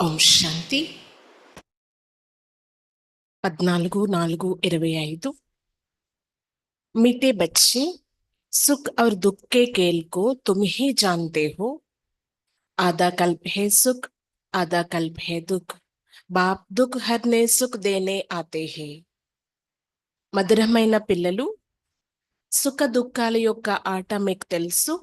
ఓం శాంతి 14/4/25। मीठे बच्चे, सुख और दुख के खेल को तुम ही जानते हो। आधा कल्प है सुख, आधा कल्प है दुख। बाप दुख हरने सुख देने आते हैं। మధురమైన పిల్లలు, సుఖ దుఃఖాల యొక్క ఆట మీకు తెలుసు.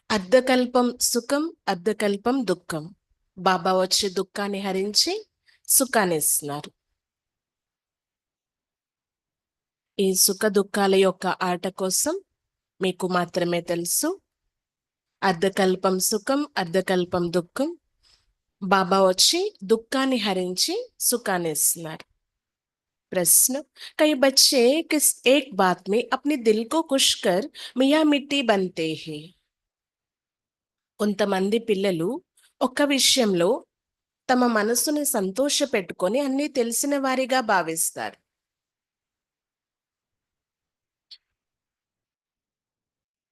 అర్ధకల్పం సుఖం, అర్ధకల్పం దుఃఖం. బాబా వచ్చి దుఃఖాన్ని హరించి సుఖాన్ని ఇస్తున్నారు. ఈ సుఖ దుఃఖాల యొక్క ఆట కోసం మీకు మాత్రమే తెలుసు. అర్ధకల్పం సుఖం, అర్ధకల్పం దుఃఖం. బాబా వచ్చి దుఃఖాన్ని హరించి సుఖాన్ని ఇస్తున్నారు. प्रश्न, कई बच्चे किस एक बात में अपने दिल को खुश कर मियाँ मिट्टी बनते हैं। కొంతమంది పిల్లలు ఒక్క విషయంలో తమ మనసుని సంతోష పెట్టుకొని అన్నీ తెలిసిన వారిగా భావిస్తారు.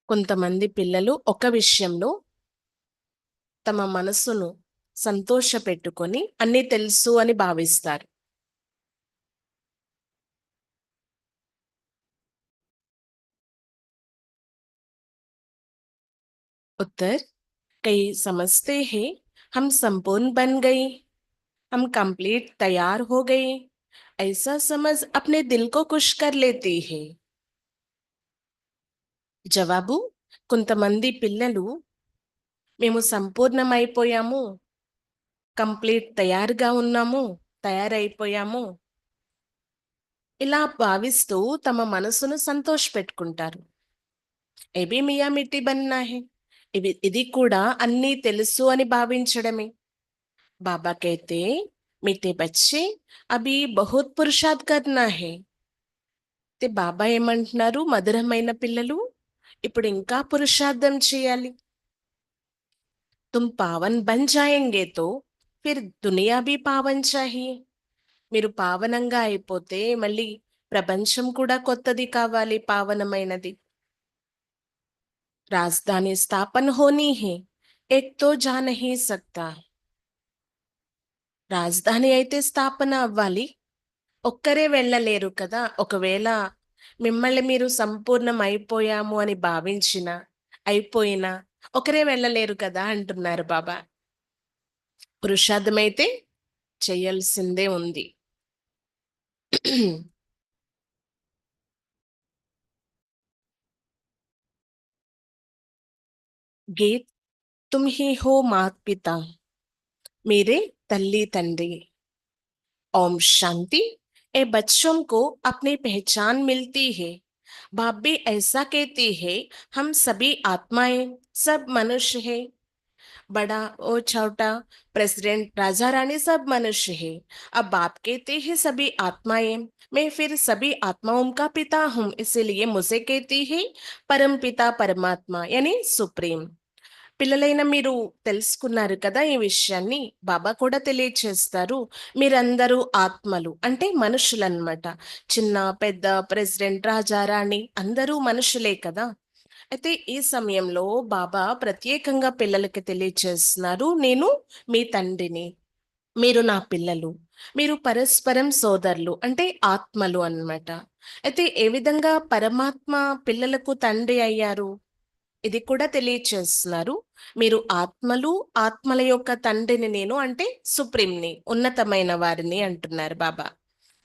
కొంతమంది పిల్లలు ఒక విషయంలో తమ మనసును సంతోష పెట్టుకొని అన్నీ తెలుసు అని భావిస్తారు. उत्तर, कई समझते हैं हम संपूर्ण बन गए, हम कंप्लीट तैयार हो गए। ऐसा समझ अपने दिल को खुश कर लेते हैं। జవాబు, కొంతమంది పిల్లలు మేము సంపూర్ణమైపోయాము, కంప్లీట్ తయారుగా ఉన్నాము, తయారైపోయాము ఇలా భావిస్తూ తమ మనసును సంతోష పెట్టుకుంటారు. ఏబీ మియా మిట్టి బన్నా హే, ఇది కూడా అన్నీ తెలుసు అని భావించడమే. బాబా कहते, మీటే బచ్చే అభి బహుత్ పురుషార్థ్ కర్నా హే. బాబా ఏమంటున్నారు, మధురమైన పిల్లలు ఇప్పుడు ఇంకా పురుషార్థం చేయాలి. तुम पावन बन जाएंगे तो फिर दुनिया भी पावन चाहिए। మీరు పావనంగా అయిపోతే మళ్ళీ ప్రపంచం కూడా కొత్తది కావాలి, పావనమైనది. రాజధాని స్థాపన హోనీ హే, ఏక్ తో జా నహీ సక్తా. రాజధాని అయితే స్థాపన అవ్వాలి, ఒక్కరే వెళ్ళలేరు కదా. ఒకవేళ మిమ్మల్ని మీరు సంపూర్ణం అయిపోయాము అని భావించిన అయిపోయినా ఒకరే వెళ్ళలేరు కదా అంటున్నారు బాబా. పురుషార్థమైతే చేయాల్సిందే ఉంది. గీత్, तुम ही हो मात पिता, मेरे तल्ली तंड्री। ओम शांति। ए बच्चों को अपनी पहचान मिलती है। बाप भी ऐसा कहती है, हम सभी आत्माएं, सब मनुष्य है। बड़ा और छोटा, प्रेसिडेंट, राजा रानी सब मनुष्य है। अब बाप कहते हैं सभी आत्माएं, मैं फिर सभी आत्माओं का पिता हूं, इसीलिए मुझे कहती है परम पिता परमात्मा यानी सुप्रीम। పిల్లలైన మీరు తెలుసుకున్నారు కదా ఈ విషయాన్ని. బాబా కూడా తెలియచేస్తారు, మీరందరూ ఆత్మలు అంటే మనుషులన్నమాట. చిన్న పెద్ద, ప్రెసిడెంట్, రాజా రాణి అందరూ మనుషులే కదా. అయితే ఈ సమయంలో బాబా ప్రత్యేకంగా పిల్లలకి తెలియచేస్తున్నారు, నేను మీ తండ్రిని, మీరు నా పిల్లలు, మీరు పరస్పరం సోదరులు అంటే ఆత్మలు అన్నమాట. అయితే ఏ విధంగా పరమాత్మ పిల్లలకు తండ్రి అయ్యారు ఇది కూడా తెలియచేస్తున్నారు. మీరు ఆత్మలు, ఆత్మల యొక్క తండ్రిని నేను అంటే సుప్రీంని, ఉన్నతమైన వారిని అంటున్నారు బాబా.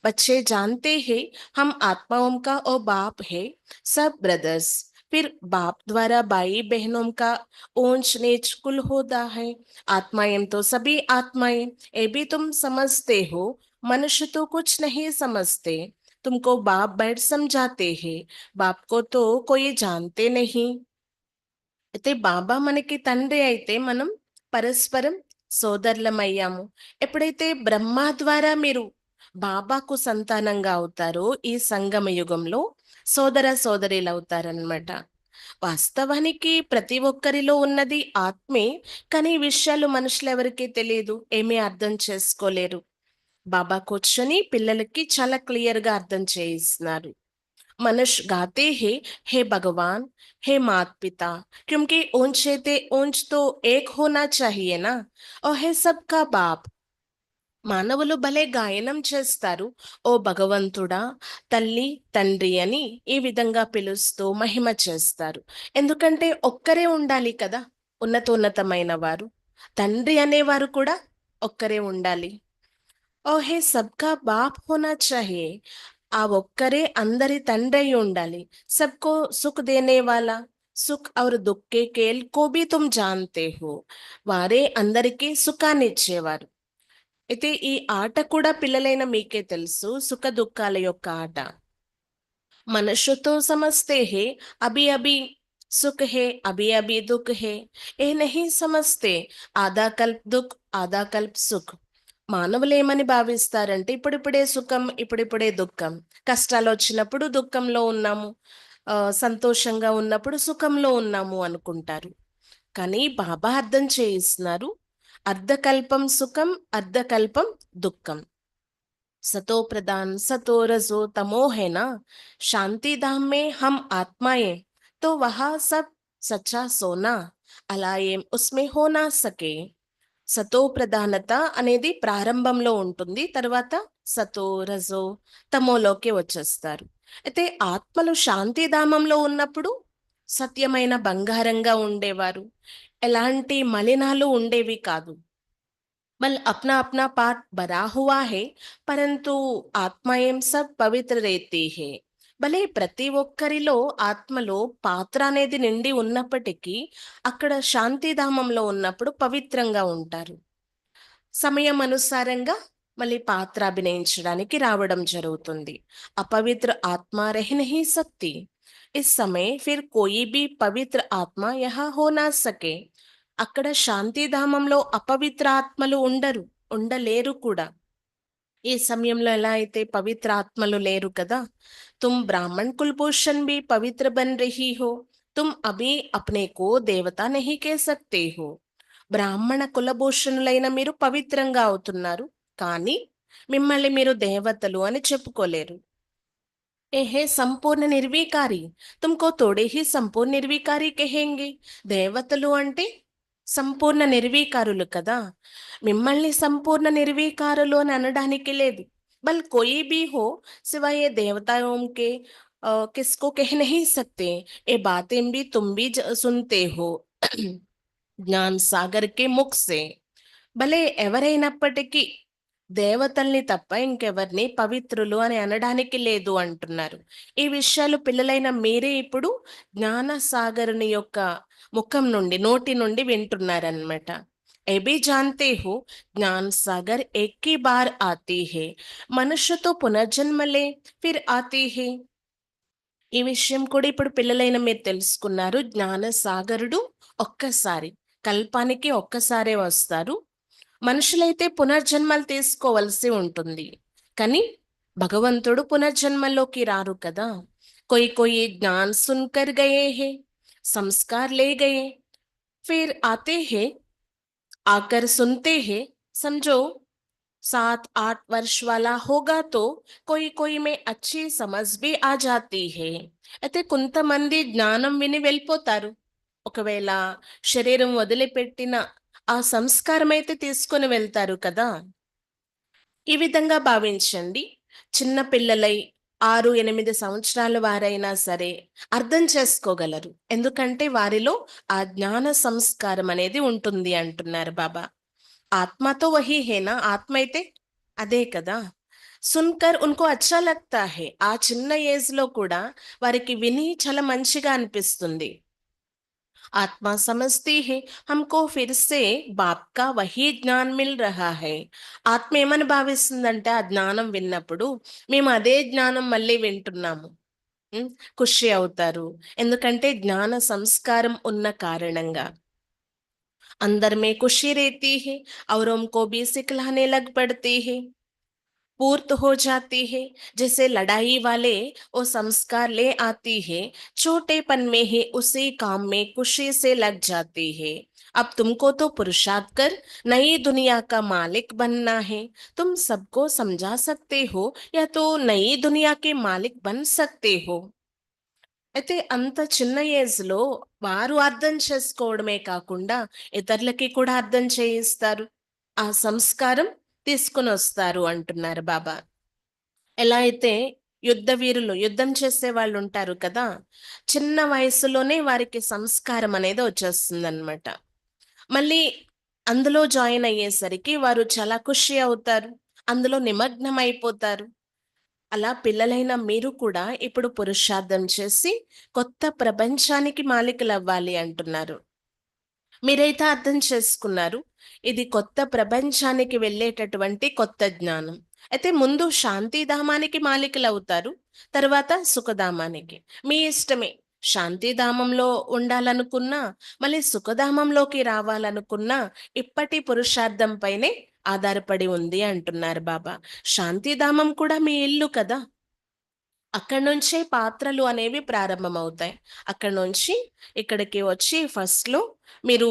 बच्चे जानते हैं हम आत्माओं का और बाप है, सब ब्रदर्स। फिर बाप द्वारा भाई बहनों का ऊंच नीच कुल होता है। आत्माएं तो सभी आत्माएं, ये भी तुम समझते हो। मनुष्य तो कुछ नहीं समझते, तुमको बाप बैठ समझाते हैं, बाप को तो कोई जानते नहीं। అయితే బాబా మనకి తండ్రి అయితే మనం పరస్పరం సోదరులమయ్యాము. ఎప్పుడైతే బ్రహ్మ ద్వారా మీరు బాబాకు సంతానంగా అవుతారో ఈ సంగమ యుగంలో సోదర సోదరీలు అవుతారనమాట. వాస్తవానికి ప్రతి ఒక్కరిలో ఉన్నది ఆత్మే, కానీ ఈ విషయాలు మనుషులు ఎవరికీ తెలియదు, ఏమీ అర్థం చేసుకోలేరు. బాబా కూర్చొని పిల్లలకి చాలా క్లియర్గా అర్థం చేయిస్తున్నారు. मनुष्य गाते हैं, हे भगवान, हे माता पिता, क्योंकि ऊंचे ते ऊंच तो एक होना चाहिए ना, और है सबका बाप. మానవులు భలే గాయనం చేస్తారు. ఓ భగవంతుడా, తల్లి తండ్రి అని ఈ విధంగా పిలుస్తూ మహిమ చేస్తారు. ఎందుకంటే ఒక్కరే ఉండాలి కదా, ఉన్నతోన్నతమైన వారు. తండ్రి అనేవారు కూడా ఒక్కరే ఉండాలి. ఓ హే సబ్కా బాప్ హోనా చాహియే, ఆ ఒక్కరే అందరి తండ్రి అయి ఉండాలి. సబ్కో సుఖ్ దేనే వాలా, సుఖ్ ఔర్ దుఃఖ్ కే కేల్ కో భీ తుమ్ జాన్తే హో, వారే అందరికీ సుఖాన్ని ఇచ్చేవారు. అయితే ఈ ఆట కూడా పిల్లలైన మీకే తెలుసు, సుఖ దుఃఖాల యొక్క ఆట. मनुष्य तो समझते हैं अभी अभी सुख है, अभी अभी दुख है. ये नहीं समझते ఆదా కల్ప్ దుఃఖ్ ఆదా కల్ప్ సుఖ్. మానవులు ఏమని భావిస్తారంటే ఇప్పుడిప్పుడే సుఖం, ఇప్పుడిప్పుడే దుఃఖం. కష్టాలు వచ్చినప్పుడు దుఃఖంలో ఉన్నాము, సంతోషంగా ఉన్నప్పుడు సుఖంలో ఉన్నాము అనుకుంటారు. కానీ బాబా అర్థం చేయిస్తున్నారు, అర్ధకల్పం సుఖం, అర్ధకల్పం దుఃఖం. सतो प्रधान सतो रजो तमो है ना, शांति धाम में हम आत्माएं, तो वह सब सच्चा सोना, అలా ఏం ఉస్మే హోనా సకే. సతో ప్రధానత అనేది ప్రారంభంలో ఉంటుంది, తర్వాత సతో రజో తమోలోకి వచ్చేస్తారు. అయితే ఆత్మలు శాంతిధామంలో ఉన్నప్పుడు సత్యమైన బంగారంగా ఉండేవారు, ఎలాంటి మలినాలు ఉండేవి కాదు. बल अपना अपना पाठ भरा हुआ है, परंतु ఆత్మయం సబ్ పవిత్ర రేతి హే. భలే ప్రతి ఒక్కరిలో ఆత్మలో పాత్ర అనేది నిండి ఉన్నప్పటికీ అక్కడ శాంతిధామంలో ఉన్నప్పుడు పవిత్రంగా ఉంటారు. సమయం అనుసారంగా మళ్ళీ పాత్ర అభినయించడానికి రావడం జరుగుతుంది. अपवित्र आत्मा रह नहीं सकती, इस समय फिर कोई भी पवित्र आत्मा यहाँ हो ना सके. అక్కడ శాంతిధామంలో అపవిత్ర ఆత్మలు ఉండరు, ఉండలేరు కూడా. ఈ సమయంలో ఎలా అయితే పవిత్ర ఆత్మలు లేరు కదా. తుమ్ బ్రాహ్మణ్ కుల్భూషణ్ भी पवित्र बन रही हो, तुम अभी अपने को देवता नहीं कह सकते हो. బ్రాహ్మణ కులభూషణులైన మీరు పవిత్రంగా అవుతున్నారు, కానీ మిమ్మల్ని మీరు దేవతలు అని చెప్పుకోలేరు. ఏ హే సంపూర్ణ నిర్వీకారి, తుమ్కో తోడే హీ సంపూర్ణ నిర్వీకారి కహేంగే. దేవతలు అంటే సంపూర్ణ నిర్వీకారులు కదా, మిమ్మల్ని సంపూర్ణ నిర్వీకారులు అని అనడానికి లేదు. బల్ కోయి భీ హో, సివాయ దేవతాओं के किसको कह नहीं सकते. ये बातें भी तुम भी सुनते हो జ్ఞాన్ సాగర్ కే ముఖ్ సే. భలే ఎవరైనప్పటికీ దేవతల్ని తప్ప ఇంకెవరిని పవిత్రులు అని అనడానికి లేదు అంటున్నారు. ఈ విషయాలు పిల్లలైన మీరే ఇప్పుడు జ్ఞాన సాగరుని యొక్క ముఖం నుండి, నోటి నుండి వింటున్నారనమాట. ఏ భీ జాన్తే హో, జ్ఞాన్ సాగర్ ఏక్ హీ బార్ ఆతీ హే, మనుష్య తో పునర్జన్మ లే ఫిర్ ఆతీ హే. ఈ విషయం కూడా ఇప్పుడు పిల్లలైన మీరు తెలుసుకున్నారు. జ్ఞాన సాగరుడు ఒక్కసారి, కల్పానికి ఒక్కసారే వస్తారు. మనుషులైతే పునర్జన్మలు తీసుకోవలసి ఉంటుంది, కానీ భగవంతుడు పునర్జన్మలోకి రారు కదా. कोई कोई ज्ञान सुनकर गए हैं, संस्कार ले गए, फिर आते हैं, आकर सुनते हैं. समझो 7-8 वर्ष वाला होगा तो कोई कोई में अच्छी समझ भी आ जाती है. అయితే కొంతమంది జ్ఞానం విని వెళ్ళిపోతారు, ఒకవేళ శరీరం వదిలిపెట్టిన ఆ సంస్కారం అయితే తీసుకొని వెళ్తారు కదా. ఈ విధంగా భావించండి. చిన్న పిల్లలై 6-8 సంవత్సరాల వారైనా సరే అర్థం చేసుకోగలరు, ఎందుకంటే వారిలో ఆ జ్ఞాన సంస్కారం అనేది ఉంటుంది అంటున్నారు బాబా. ఆత్మతో వహీ హేనా, ఆత్మ అయితే అదే కదా. సున్కర్ ఉన్కో అచ్చా లగ్తా హే, ఆ చిన్న ఏజ్ లో కూడా వారికి విని చాలా మంచిగా అనిపిస్తుంది. आत्मा समझती है हमको फिर से बाप का वही జ్ఞాన్ మిల్ రహా హై. ఆత్మ ఏమని భావిస్తుందంటే ఆ జ్ఞానం విన్నప్పుడు మేము అదే జ్ఞానం మళ్ళీ వింటున్నాము. ఉమ్, ఖుషి అవుతారు, ఎందుకంటే జ్ఞాన సంస్కారం ఉన్న కారణంగా. अंदर में खुशी रहती है, औरों को भी सिखलाने लग पड़ती है, पूर्त हो जाती है. जैसे लड़ाई वाले वो संस्कार ले आती है, छोटेपन में ही उसी काम में खुशी से लग जाती है. अब तुमको तो पुरुषार्थ कर नई दुनिया का मालिक बनना है. तुम सबको समझा सकते हो या तो नई दुनिया के मालिक बन सकते हो. అయితే అంత చిన్న ఏజ్‌లో వారు అర్థం చేసుకోవడమే కాకుండా, ఇతరులకి కూడా అర్థం చేయిస్తారు. ఆ సంస్కారం తీసుకొనొస్తారు అంటున్నారు బాబా. ఎలా అయితే యుద్ధ వీరులు, యుద్ధం చేసేవాళ్ళుంటారు కదా! చిన్న వయస్సులోనే వారికి సంస్కారం అనేది వచ్చేస్తుందనమాట. మళ్ళీ అందులో జాయిన్ అయ్యేసరికి వారు చాలా ఖుషి అవుతారు. అందులో నిమగ్నమైపోతారు. అలా పిల్లలైన మీరు కూడా ఇప్పుడు పురుషార్థం చేసి కొత్త ప్రపంచానికి మాలికలవ్వాలి అంటున్నారు. మీరైతే అర్థం చేసుకున్నారు. ఇది కొత్త ప్రపంచానికి వెళ్ళేటటువంటి కొత్త జ్ఞానం. అయితే ముందు శాంతిధామానికి మాలికలవుతారు. తర్వాత సుఖధామానికి. మీ ఇష్టమే. శాంతిధామంలో ఉండాలనుకున్నా, మళ్ళీ సుఖధామంలోకి రావాలనుకున్నా, ఇప్పటి పురుషార్థం పైనే ఆధారపడి ఉంది అంటున్నారు బాబా. శాంతిధామం కూడా మీ ఇల్లు కదా! అక్కడి నుంచే పాత్రలు అనేవి ప్రారంభమవుతాయి. అక్కడి నుంచి ఇక్కడికి వచ్చి ఫస్ట్‌లో మీరు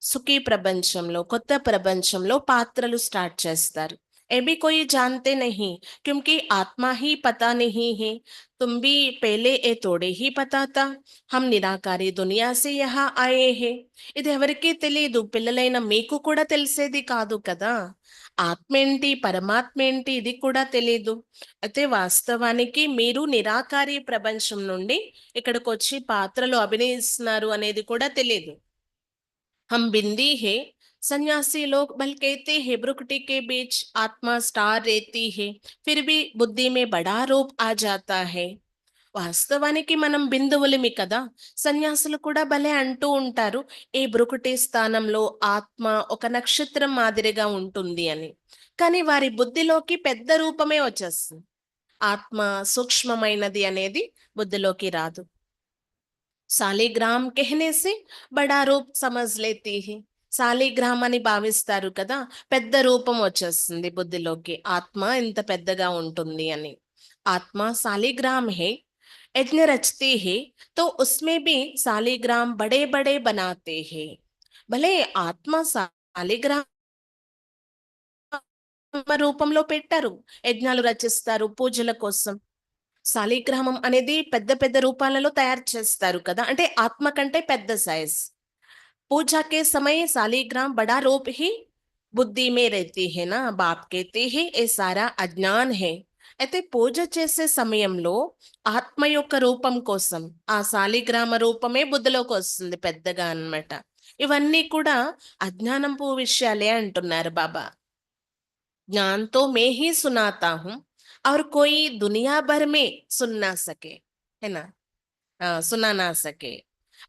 సుఖీ ప్రపంచంలో, కొత్త ప్రపంచంలో పాత్రలు స్టార్ట్ చేస్తారు. ये भी कोई जानते नहीं क्योंकि आत्मा ही पता नहीं है. तुम भी पहले ये थोड़े ही पता था. हम నిరాకారి దునియా से यहाँ आए हैं. ఇది ఎవరికీ తెలీదు. పిల్లలైన మీకు కూడా తెలిసేది కాదు కదా! ఆత్మేంటి, పరమాత్మేంటి ఇది కూడా తెలీదు. అయితే వాస్తవానికి మీరు నిరాకారి ప్రపంచం నుండి ఇక్కడికొచ్చి పాత్రలు అభినయిస్తున్నారు అనేది కూడా తెలీదు. हम बिंदी है सन्यासी लोग बल कहते हैं भ्रुकुटी के बीच आत्मा स्टार रहती है फिर भी बुद्धि में बड़ा रूप आ जाता है. వాస్తవానికి మనం బిందువులమి కదా. సన్యాసులు కూడా భలే అంటూ ఉంటారు ఈ భ్రుకుటి స్థానంలో ఆత్మ ఒక నక్షత్రం మాదిరిగా ఉంటుంది అని. కానీ వారి బుద్ధిలోకి పెద్ద రూపమే వచ్చేస్తుంది. ఆత్మ సూక్ష్మమైనది అనేది బుద్ధిలోకి రాదు. శాలిగ్రామ్ कहने से బడా రూప్ సమజ్ లేతీ హై. శాలిగ్రామ్ అని భావిస్తారు కదా, పెద్ద రూపం వచ్చేస్తుంది బుద్ధిలోకి. ఆత్మ ఇంత పెద్దగా ఉంటుంది అని. ఆత్మ శాలిగ్రామ్ హై. यज्ञ रचते हैं तो उसमें भी शालिग्राम बड़े बड़े बनाते हैं. భలే ఆత్మ శాలిగ్రామ రూపంలో పెట్టారు. యజ్ఞాలు రచిస్తారు పూజల కోసం. శాలిగ్రామం అనేది పెద్ద పెద్ద రూపాలలో తయారు చేస్తారు కదా, అంటే ఆత్మ కంటే పెద్ద సైజ్. पूजा के समय शालिग्राम बड़ा रूप ही बुद्धि में रहती है ना. बाप कहते हैं ये सारा अज्ञान है. అయితే పూజ చేసే సమయంలో ఆత్మ యొక్క రూపం కోసం ఆ శాలిగ్రామ రూపమే బుద్ధిలోకి వస్తుంది పెద్దగా అన్నమాట. ఇవన్నీ కూడా అజ్ఞానంపు విషయాలే అంటున్నారు బాబా. ज्ञान तो मैं ही सुनाता हूँ और कोई दुनिया भर में सुन ना सके, है ना. సునా నా సకే.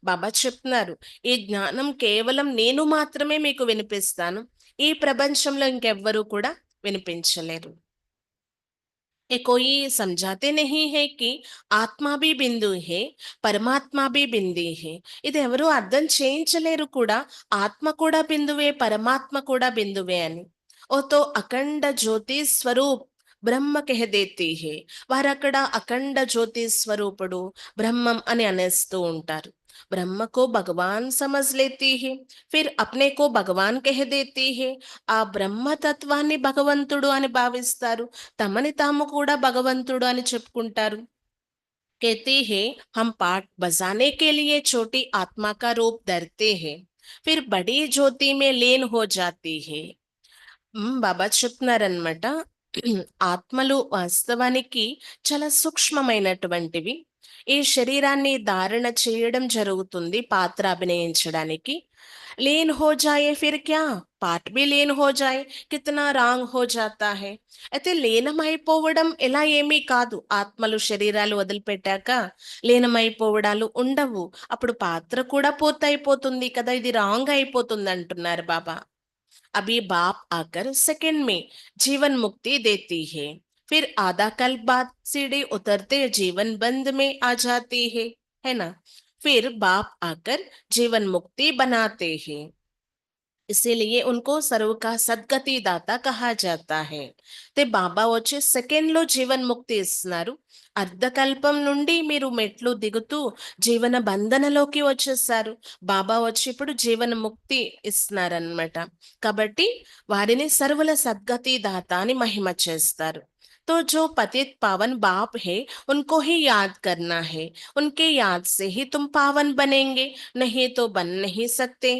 బాబా చెప్తున్నారు ఈ జ్ఞానం కేవలం నేను మాత్రమే మీకు వినిపిస్తాను. ఈ ప్రపంచంలో ఇంకెవ్వరూ కూడా వినిపించలేరు. ये कोई समझाते नहीं है कि ఆత్మ भी బిందు है పరమాత్మ भी బింది है. ఇది ఎవరు అర్థం చేయించలేరు కూడా. ఆత్మ కూడా బిందువే, పరమాత్మ కూడా బిందువే అని. ఓ తో అఖండ జ్యోతి స్వరూప్ బ్రహ్మ కహ దేతి హే. వారక్కడ అఖండ జ్యోతి స్వరూపుడు బ్రహ్మం అని అనేస్తూ ఉంటారు. ब्रह्म को भगवान समझ लेती है फिर अपने को भगवान कह देती है. ఆ బ్రహ్మతత్వాన్ని భగవంతుడు అని భావిస్తారు. తమని తాము కూడా భగవంతుడు అని చెప్పుకుంటారు. कहती है हम पाठ बजाने के लिए छोटी आत्मा का रूप धरते हैं फिर बड़ी ज्योति में लीन हो जाती है. బాబా చెప్తున్నారనమాట. ఆత్మలు వాస్తవానికి చాలా సూక్ష్మమైనటువంటివి. ఈ శరీరాన్ని ధారణ చేయడం జరుగుతుంది పాత్ర అభినయించడానికి. లీన్ హో జాయే ఫిర్ క్యా, పార్ట్ బి లీన్ హో జాయే కితనా రాంగ్ హో జాతా హై. అయితే లీనమైపోవడం ఎలా ఏమీ కాదు. ఆత్మలు శరీరాలు వదిలిపెట్టాక లీనమైపోవడాలు ఉండవు. అప్పుడు పాత్ర కూడా పూర్తయిపోతుంది కదా, ఇది రాంగ్ అయిపోతుంది అంటున్నారు బాబా. अभी बाप आकर सेकंड में जीवन मुक्ति देती है फिर आधा कल्प बाद सीढ़ी उतरते जीवन बंद में आ जाती है ना. फिर बाप आकर जीवन मुक्ति बनाते हैं. इसीलिए उनको सर्व का सद्गति दाता कहा जाता है. ते బాబా వచ్చి సెకండ్ లో జీవన్ ముక్తి ఇస్తున్నారు. అర్ధకల్పం నుండి మీరు మెట్లు దిగుతూ జీవన బంధనలోకి వచ్చేసారు. బాబా వచ్చి ఇప్పుడు జీవన ముక్తి ఇస్తున్నారన్నమాట. కాబట్టి వారిని సర్వుల సద్గతి దాత అని మహిమ చేస్తారు. तो जो पतित पावन बाप है उनको ही याद करना है। उनके याद से ही तुम पावन बनेंगे, नहीं तो बन नहीं सकते।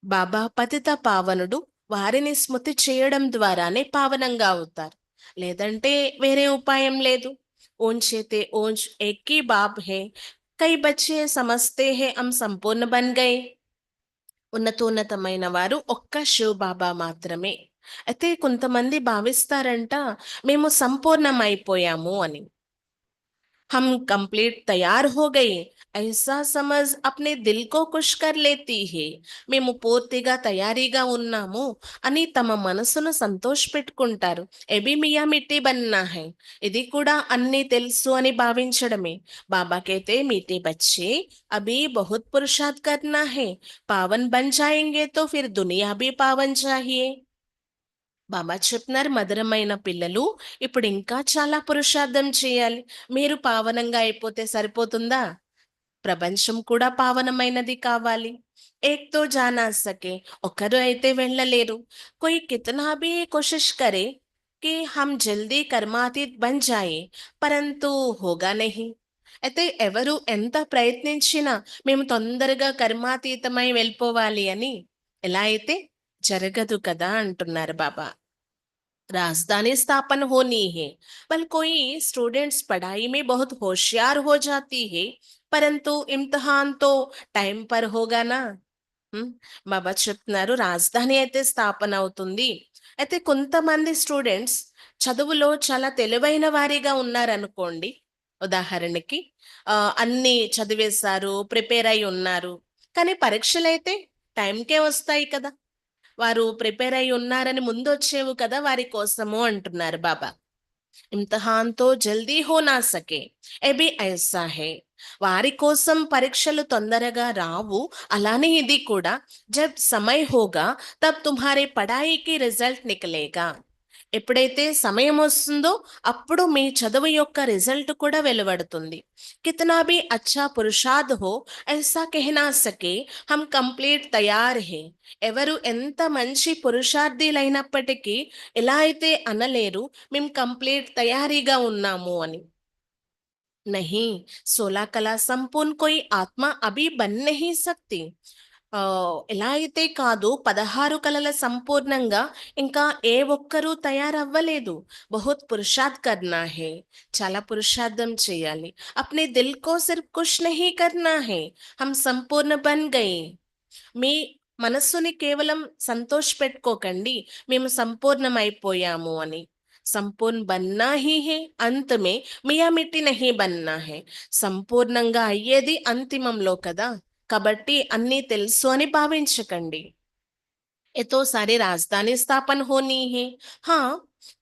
బాబా పతిత పావనుడు, వారిని స్మృతి చేయడం ద్వారానే పావనంగా అవుతారు, లేదంటే వేరే ఉపాయం లేదు। ऊंचेते ऊंच एक ही बाप है, कई बच्चे समझते हैं हम संपूर्ण बन गए। ఉన్నతోన్నతమైన వారు ఒక్క శివ్ బాబా మాత్రమే। అయితే కొంతమంది భావిస్తారంట మేము సంపూర్ణమైపోయాము అని। हम कंप्लीट तैयार हो गए, ऐसा समझ अपने दिल को खुश कर लेती है। మేము పూర్తిగా తయారీగా ఉన్నాము అని తమ మనసును సంతోషపెట్టుకుంటారు। ఎబి మియా మిట్టి బన్నా హై, ఇది కూడా అన్నీ తెలుసు అని భావించడమే। బాబా कहते मीठे बच्चे अभी बहुत पुरुषार्थ करना है, पावन बन जाएंगे तो फिर दुनिया भी पावन चाहिए। బాబా చెప్తున్నారు, మధురమైన పిల్లలు, ఇప్పుడు ఇంకా చాలా పురుషార్థం చేయాలి। మీరు పావనంగా అయిపోతే సరిపోతుందా? ప్రపంచం కూడా పావనమైనది కావాలి। ఏక్ తో జానా సకే, ఒకరు అయితే వెళ్ళలేరు। కోయి కితనా భీ కోషిష్ కరే कि हम जल्दी कर्मातीत बन जाए, పరంతు హోగా నహీ। అయితే ఎవరు ఎంత ప్రయత్నించినా మేము తొందరగా కర్మాతీతమై వెళ్ళిపోవాలి అని ఎలా అయితే జరగదు కదా అంటున్నారు బాబా। राजधानी स्थापन होनी है, पर कोई स्टूडेंट्स पढ़ाई में बहुत होशियार हो जाती है, परंतु इम्तिहान तो टाइम पर होगा ना। ఉమ్, బాబా చెప్తున్నారు రాజధాని అయితే స్థాపన అవుతుంది, అయితే కొంతమంది స్టూడెంట్స్ చదువులో చాలా తెలివైన వారిగా ఉన్నారనుకోండి। ఉదాహరణకి అన్ని చదివేశారు, ప్రిపేర్ అయి ఉన్నారు, కానీ పరీక్షలైతే టైంకే వస్తాయి కదా। వారు ప్రిపేర్ అయి ఉన్నారని ముందొచ్చేవు కదా వారి కోసము అంటున్నారు బాబా। ఇమ్తిహాన్ తో జల్దీ హో నా సకే, ఎబి ఐసా హై, వారి కోసం పరీక్షలు తొందరగా రావు, అలానే ఇది కూడా జబ్ సమయ్ హోగా తబ్ తుమ్హారే పడాయికి రిజల్ట్ నికలేగా। ఎప్పుడైతే సమయం వస్తుందో అప్పుడు మీ చదువు యొక్క రిజల్ట్ కూడా వెలువడుతుంది। కితనా భీ అచ్చా పురుషార్థ్ హో ఐసా కెహనా సకే హమ్ కంప్లీట్ తయార్ హే, ఎవరు ఎంత మంచి పురుషార్థులైనప్పటికీ ఎలా అయితే అనలేరు మేము కంప్లీట్ తయారీగా ఉన్నాము అని। नहीं, 16 कला संपूर्ण कोई आत्मा अभी बन नहीं सकती। ఎలా అయితే కాదు 16 కళల సంపూర్ణంగా ఇంకా ఏ ఒక్కరూ తయారవ్వలేదు। बहुत पुरुषार्थ करना है, చాలా పురుషార్థం చేయాలి। अपने दिल को सिर्फ खुश नहीं करना है, हम संपूर्ण बन गए। మీ మనస్సుని కేవలం సంతోష పెట్టుకోకండి మేము సంపూర్ణమైపోయాము అని। సంపూర్ణ బన్నా హీ హే, అంత్ మే మియా మిట్టి నహీ బన్నా హే, సంపూర్ణంగా అయ్యేది అంతిమంలో కదా, కాబట్టి అన్నీ తెలుసు అని భావించకండి। ये तो सारी राजधानी स्थापन होनी है, हाँ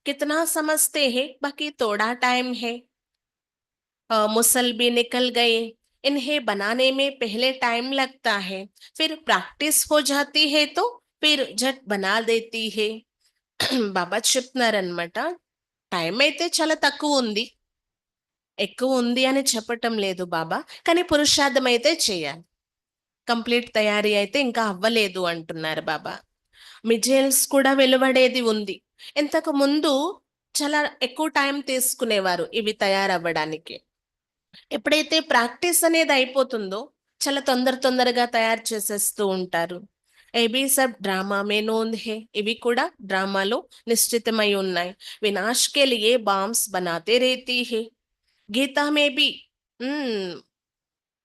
कितना समझते हैं, बाकी थोड़ा टाइम है। मुसल भी निकल गए, इन्हें बनाने में पहले टाइम लगता है, फिर प्रैक्टिस हो जाती है तो फिर झट बना देती है। బాబా చెప్తున్నారనమాట, టైం అయితే చాలా తక్కువ ఉంది, ఎక్కువ ఉంది అని చెప్పటం లేదు బాబా, కానీ పురుషార్థం అయితే చేయాలి। కంప్లీట్ తయారీ అయితే ఇంకా అవ్వలేదు అంటున్నారు బాబా। మిజైల్స్ కూడా వెలువడేది ఉంది, ఇంతకు ముందు చాలా ఎక్కువ టైం తీసుకునేవారు ఇవి తయారవ్వడానికి। ఎప్పుడైతే ప్రాక్టీస్ అనేది అయిపోతుందో చాలా తొందరగా తయారు చేసేస్తూ ఉంటారు। ఏబీ సబ్ డ్రామా మే నోంద్ హే, ఇవి కూడా డ్రామాలో నిశ్చితమై ఉన్నాయి। వినాశ్ కే లియే బాంబ్స్ బనాతే రేతీ హే, गीता में भी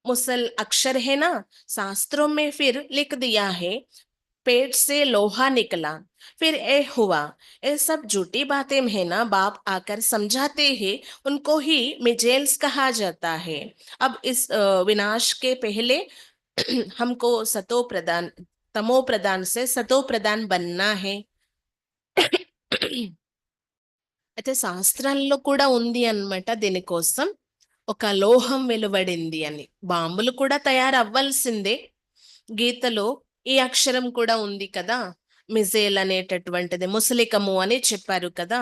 मुसल अक्षर है ना, शास्त्रों में फिर लिख दिया है पेट से लोहा निकला, फिर ए हुआ। ये सब झूठी बातें है ना, बाप आकर समझाते हैं, उनको ही मिजेल्स कहा जाता है। अब इस विनाश के पहले हमको सतो प्रदान तमो प्रदान से सतो प्रदान बनना है। అయితే శాస్త్రాల్లో కూడా ఉంది అన్నమాట దీనికోసం ఒక లోహం వెలువడింది అని। బాంబులు కూడా తయారవ్వాల్సిందే, గీతలో ఈ అక్షరం కూడా ఉంది కదా, మిజైల్ అనేటటువంటిది ముసలికము అని చెప్పారు కదా,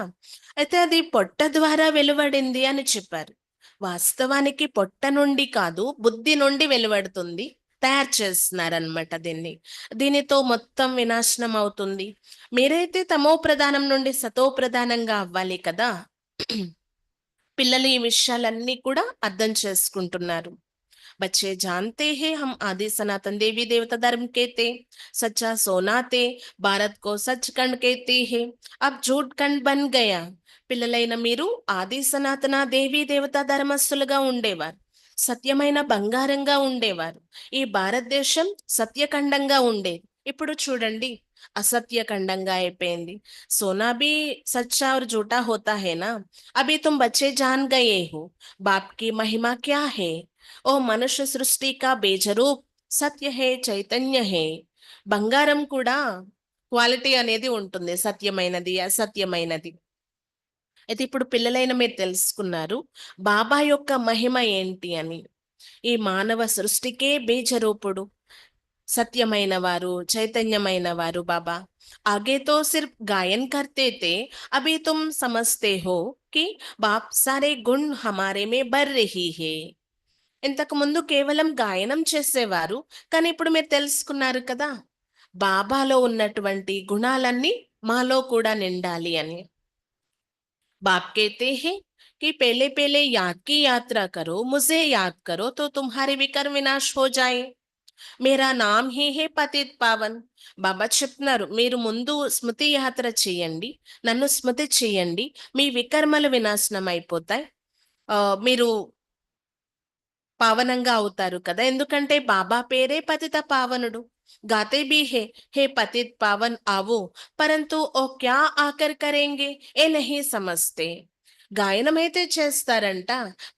అయితే అది పొట్ట ద్వారా వెలువడింది అని చెప్పారు। వాస్తవానికి పొట్ట నుండి కాదు బుద్ధి నుండి వెలువడుతుంది, తయారు చేస్తున్నారనమాట దీన్ని, దీనితో మొత్తం వినాశనం అవుతుంది। మీరైతే తమో ప్రధానం నుండి సతో ప్రధానంగా అవ్వాలి కదా, పిల్లలు ఈ విషయాలన్నీ కూడా అర్థం చేసుకుంటున్నారు. बच्चे जानते हैं हम आदि सनातन देवी देवता धर्म के थे, सच्चा सोना थे, భారత్ को सचखंड कहते हैं, अब झूठ खंड बन गया. పిల్లలైన మీరు ఆది సనాతన దేవీ దేవతా ధర్మస్థులుగా ఉండేవారు, సత్యమైన బంగారంగా ఉండేవారు. ఈ భారతదేశం సత్యఖండంగా ఉండేది. ఇప్పుడు చూడండి, असत्यखंडंगा అయిపోయింది. सोना भी सच्चा और झूठा होता है ना. अभी तुम बच्चे जान गए हो बाप की महिमा क्या है. ఓ మనుష్య సృష్టి కా బేజరూప్ సత్య హే చైతన్య హే. బంగారం కూడా క్వాలిటీ అనేది ఉంటుంది, సత్యమైనది అసత్యమైనది. అయితే ఇప్పుడు పిల్లలైన మీరు తెలుసుకున్నారు బాబా యొక్క మహిమ ఏంటి అని. ఈ మానవ సృష్టికే బీజరూపుడు, సత్యమైన వారు, చైతన్యమైన వారు బాబా. आगे तो सिर्फ गायन करते थे, अभी तुम समझते हो कि बाप सारे गुण हमारे में भर रही है. ఇంతకు ముందు కేవలం గాయనం చేసేవారు, కానీ ఇప్పుడు మీరు తెలుసుకున్నారు కదా, బాబాలో ఉన్నటువంటి గుణాలన్నీ మాలో కూడా నిండాలి అని. బాప్ कहते हैं कि पहले पहले याद की यात्रा करो, मुझे याद करो तो तुम्हारे विकर विनाश हो जाए. मेरा नाम ही है पतित पावन. బాబా చెప్తున్నారు, మీరు ముందు స్మృతి యాత్ర చేయండి, నన్ను స్మృతి చేయండి, మీ వికర్మలు వినాశనం అయిపోతాయి, మీరు పావనంగా అవుతారు కదా. ఎందుకంటే బాబా పేరే పతిత పావనుడు. గాతే బీ హే హే పతిత్ పావన్ ఆవో, పరంతు ఓ క్యా ఆకర్ కరేంగే ఏ నహీ సమస్తే. గాయనం అయితే చేస్తారంట,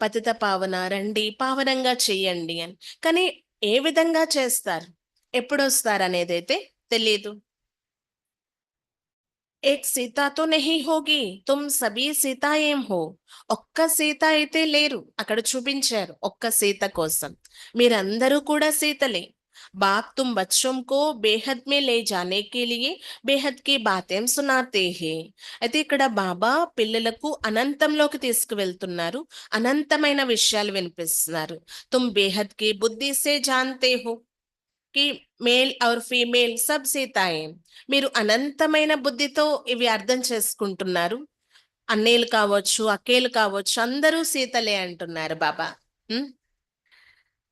పతిత పావన రండి పావనంగా చెయ్యండి అని, కానీ ఏ విధంగా చేస్తారు, ఎప్పుడు వస్తారు అనేది అయితే తెలియదు. एक సీత తో నహీ హోగి, తుమ్ సభీ సీతాయేం హో. ఒక్క సీత అయితే లేరు, అక్కడ చూపించారు ఒక్క సీత కోసం. మీరందరూ కూడా సీతలే. బాప్ తుమ్ బచ్చోం కో బేహద్ మే లే జానే కే లియే బేహద్ కి బాతేం సునాతే హే. అయితే ఇక్కడ బాబా పిల్లలకు అనంతంలోకి తీసుకువెళ్తున్నారు, అనంతమైన విషయాలు వినిపిస్తున్నారు. తుమ్ బేహద్ కి బుద్ధి సే జాన్తే హో కి మేల్ और ఫీమేల్ సబ్ సీతాయే. మీరు అనంతమైన బుద్ధితో ఇవి అర్థం చేసుకుంటున్నారు. అన్నేలు కావచ్చు, అక్కేలు కావచ్చు, అందరూ సీతలే అంటున్నారు బాబా. ఉమ్,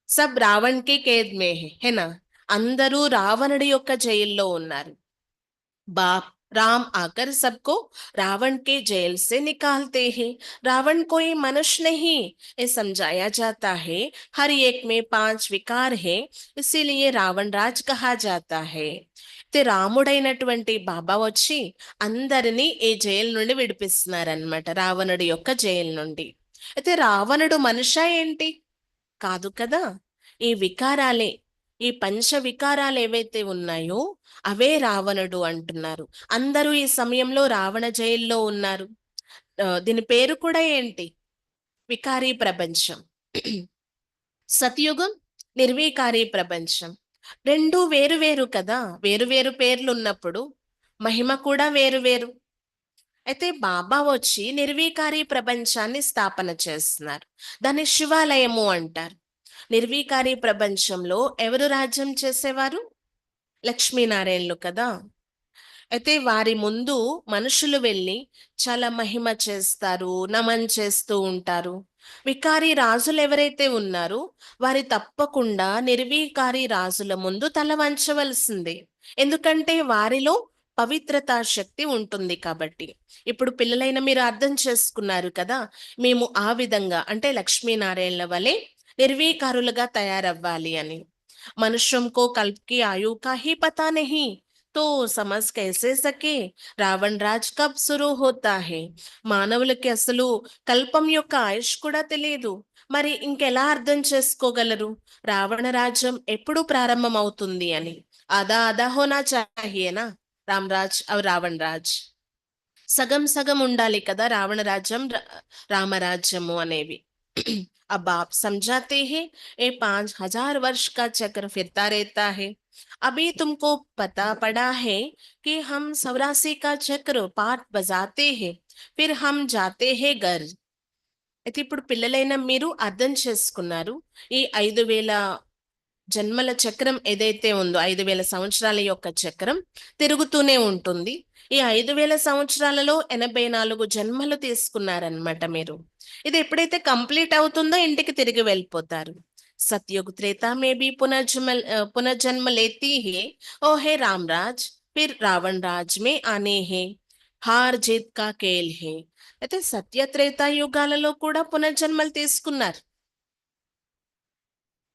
సబ్ రావణ్ కి కేద్ మే హేనా. అందరూ రావణుడి యొక్క జైల్లో ఉన్నారు. बाप राम आकर सबको रावण के जेल से निकालते हैं. रावण कोई मनुष्य नहीं, ये समझाया जाता है. हर एक में 5 विकार है, इसीलिए रावण राज कहा जाता है. అయితే రాముడైనటువంటి బాబా వచ్చి అందరినీ ఈ జైలు నుండి విడిపిస్తున్నారనమాట, రావణుడి యొక్క జైలు నుండి. అయితే రావణుడు మనిషా ఏంటి? కాదు కదా, ఈ వికారాలే, ఈ పంచ వికారాలు ఏవైతే ఉన్నాయో అవే రావణుడు అంటున్నారు. అందరూ ఈ సమయంలో రావణ జైల్లో ఉన్నారు. దీని పేరు కూడా ఏంటి? వికారీ ప్రపంచం. సతయుగం, నిర్వికారీ ప్రపంచం. రెండు వేరు వేరు కదా, వేరు వేరు పేర్లు ఉన్నప్పుడు మహిమ కూడా వేరు వేరు. అయితే బాబా వచ్చి నిర్వికారీ ప్రపంచాన్ని స్థాపన చేస్తున్నారు, దాన్ని శివాలయము అంటారు. నిర్వికారీ ప్రపంచంలో ఎవరు రాజ్యం చేసేవారు? లక్ష్మీనారాయణలు కదా. అయితే వారి ముందు మనుషులు వెళ్ళి చాలా మహిమ చేస్తారు, నమన్ చేస్తూ ఉంటారు. వికారి రాజులు ఎవరైతే ఉన్నారో వారి తప్పకుండా నిర్వికారి రాజుల ముందు తల వంచవలసిందే, ఎందుకంటే వారిలో పవిత్రతా శక్తి ఉంటుంది కాబట్టి. ఇప్పుడు పిల్లలైన మీరు అర్థం చేసుకున్నారు కదా, మేము ఆ విధంగా అంటే లక్ష్మీనారాయణల వలె నిర్వికారులుగా తయారవ్వాలి అని. मनुष्यों को कल्प की आयु का ही पता नहीं, तो समझ कैसे सके రావణ్ రాజ్ కబ్ సురు హోతా హే. మానవులకి అసలు కల్పం యొక్క ఆయుష్ కూడా తెలియదు, మరి ఇంకెలా అర్థం చేసుకోగలరు రావణ రాజ్యం ఎప్పుడు ప్రారంభం అవుతుంది అని. ఆదా ఆదా హోనా చాహియేనా రామ్ రాజ్ और రావణ్ రాజ్. సగం సగం ఉండాలి కదా రావణ రాజ్యం రామరాజ్యము అనేవి. अब आप समझाते हैं ये 5000 वर्ष का चक्र फिरता रहता है. अभी तुमको पता पड़ा है कि हम 84 का चक्र पाठ बजाते हैं, फिर हम जाते हैं घर. అయితే ఇప్పుడు పిల్లలైన మీరు అర్థం చేసుకున్నారు, ఈ 5000 జన్మల చక్రం ఏదైతే ఉందో, 5000 సంవత్సరాల యొక్క చక్రం తిరుగుతూనే ఉంటుంది. ఈ 5,000 సంవత్సరాలలో 84 జన్మలు తీసుకున్నారనమాట మీరు. ఇది ఎప్పుడైతే కంప్లీట్ అవుతుందో ఇంటికి తిరిగి వెళ్ళిపోతారు. सतयुग त्रेता में भी पुनर्जन्म लेती है ओ है रामराज, फिर रावण राज में आने हैं, హార్ జీత్ కా ఖేల్ హే. అయితే సత్య త్రేత యుగాలలో కూడా పునర్జన్మలు తీసుకున్నారు.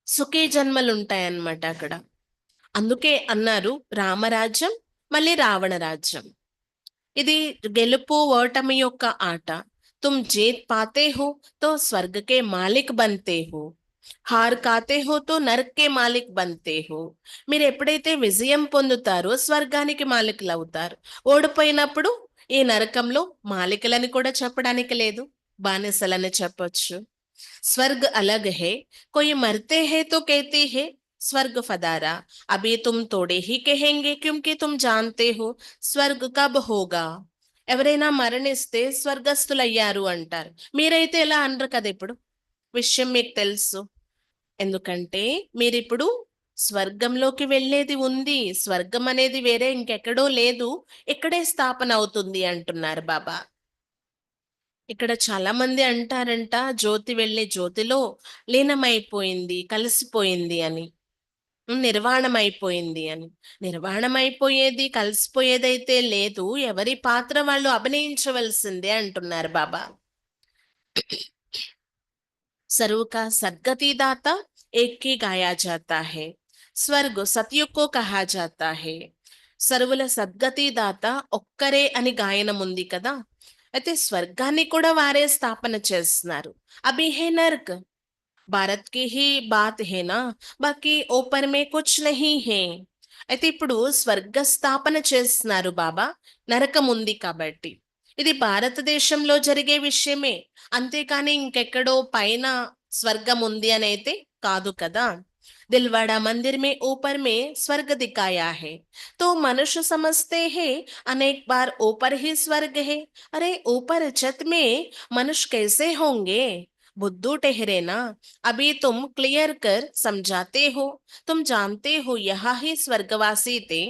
సుఖీ జన్మలు ఉంటాయన్నమాట అక్కడ. అందుకే అన్నారు రామరాజ్యం మళ్ళీ రావణ రాజ్యం. ఇది గెలుపు ఓటమి యొక్క ఆట. తుమ్ జీత్ పాతే హో తో స్వర్గ కే మాలిక్ బంతే హో, హార్ కాతే హో తో నరక్ కే మాలిక్ బంతే హో. మీరు ఎప్పుడైతే విజయం పొందుతారో స్వర్గానికి మాలికులు అవుతారు. ఓడిపోయినప్పుడు ఈ నరకంలో మాలికలని కూడా చెప్పడానికి లేదు, బానిసలని చెప్పొచ్చు. स्वर्ग अलग है, कोई मरते हैं तो कहते हैं स्वर्ग फदारा, अभी तुम थोड़े ही कहेंगे क्योंकि तुम जानते हो స్వర్గ్ కబ్ హోగా. ఎవరైనా మరణిస్తే స్వర్గస్థులయ్యారు అంటారు, మీరైతే ఎలా అనరు కదా. ఇప్పుడు విషయం మీకు తెలుసు, ఎందుకంటే మీరిప్పుడు స్వర్గంలోకి వెళ్ళేది ఉంది. స్వర్గం అనేది వేరే ఇంకెక్కడో లేదు, ఇక్కడే స్థాపన అవుతుంది అంటున్నారు బాబా. ఇక్కడ చాలా మంది అంటారంట జ్యోతి వెళ్ళే జ్యోతిలో లీనమైపోయింది, కలిసిపోయింది అని, నిర్వాణమైపోయింది అని. నిర్వాణమైపోయేది కలిసిపోయేదైతే లేదు, ఎవరి పాత్ర వాళ్ళు అభినయించవలసిందే అంటున్నారు బాబా. सर्व का सद्गति दाता एक ही गाया जाता है, స్వర్గ్ సత్యుగ్ కో కహా జాతా హే. సర్వుల సద్గతి దాత ఒక్కరే అని గాయనం ఉంది కదా. అయితే స్వర్గాన్ని కూడా వారే స్థాపన చేస్తున్నారు. అభి హే నర్క్, భారత్ కి హీ బాత్ హే నా, బాకీ ఓపర్ మే కుచ్ నహీ హే. అయితే ఇప్పుడు స్వర్గ స్థాపన చేస్తున్నారు బాబా, నరకం ఉంది కాబట్టి. ఇది భారతదేశంలో జరిగే విషయమే, అంతేకాని ఇంకెక్కడో పైన స్వర్గం ఉంది అని అయితే కాదు కదా. दिलवाड़ा मंदिर में ऊपर में स्वर्ग दिखाया है, तो मनुष्य समझते हैं अनेक बार ऊपर ही स्वर्ग है. अरे ऊपर छत में मनुष्य कैसे होंगे, बुद्धू ठहरे ना, अभी तुम क्लियर कर समझाते हो. तुम जानते हो यहाँ ही स्वर्गवासी थे,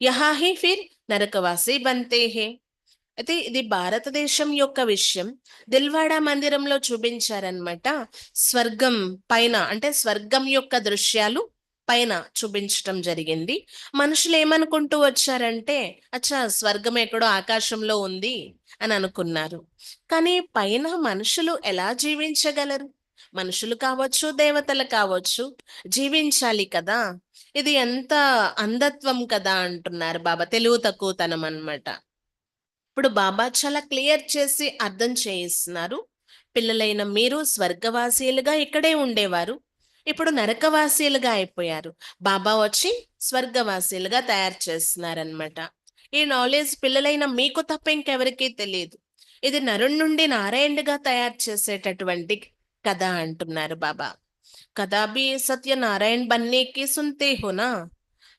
यहाँ ही फिर नरकवासी बनते हैं. అయితే ఇది భారతదేశం యొక్క విషయం. దిల్వాడా మందిరంలో చూపించారనమాట. స్వర్గం పైన అంటే స్వర్గం యొక్క దృశ్యాలు పైన చూపించటం జరిగింది. మనుషులు ఏమనుకుంటూ వచ్చారంటే అచ్చా స్వర్గం ఎక్కడో ఆకాశంలో ఉంది అని అనుకున్నారు. కానీ పైన మనుషులు ఎలా జీవించగలరు? మనుషులు కావచ్చు, దేవతలు కావచ్చు, జీవించాలి కదా. ఇది ఎంత అంధత్వం కదా అంటున్నారు బాబా, తెలుగు తక్కువతనం అన్నమాట. ఇప్పుడు బాబా చాలా క్లియర్ చేసి అర్థం చేయిస్తున్నారు. పిల్లలైన మీరు స్వర్గవాసీలుగా ఇక్కడే ఉండేవారు, ఇప్పుడు నరకవాసీలుగా అయిపోయారు. బాబా వచ్చి స్వర్గవాసీలుగా తయారు చేస్తున్నారనమాట. ఈ నాలెడ్జ్ పిల్లలైన మీకు తప్ప ఇంకెవరికీ తెలియదు. ఇది నరుణ్ నుండి నారాయణుడిగా తయారు చేసేటటువంటి కథ అంటున్నారు బాబా. కథా భీ సత్యనారాయణ బన్నేకి సునతే హో నా,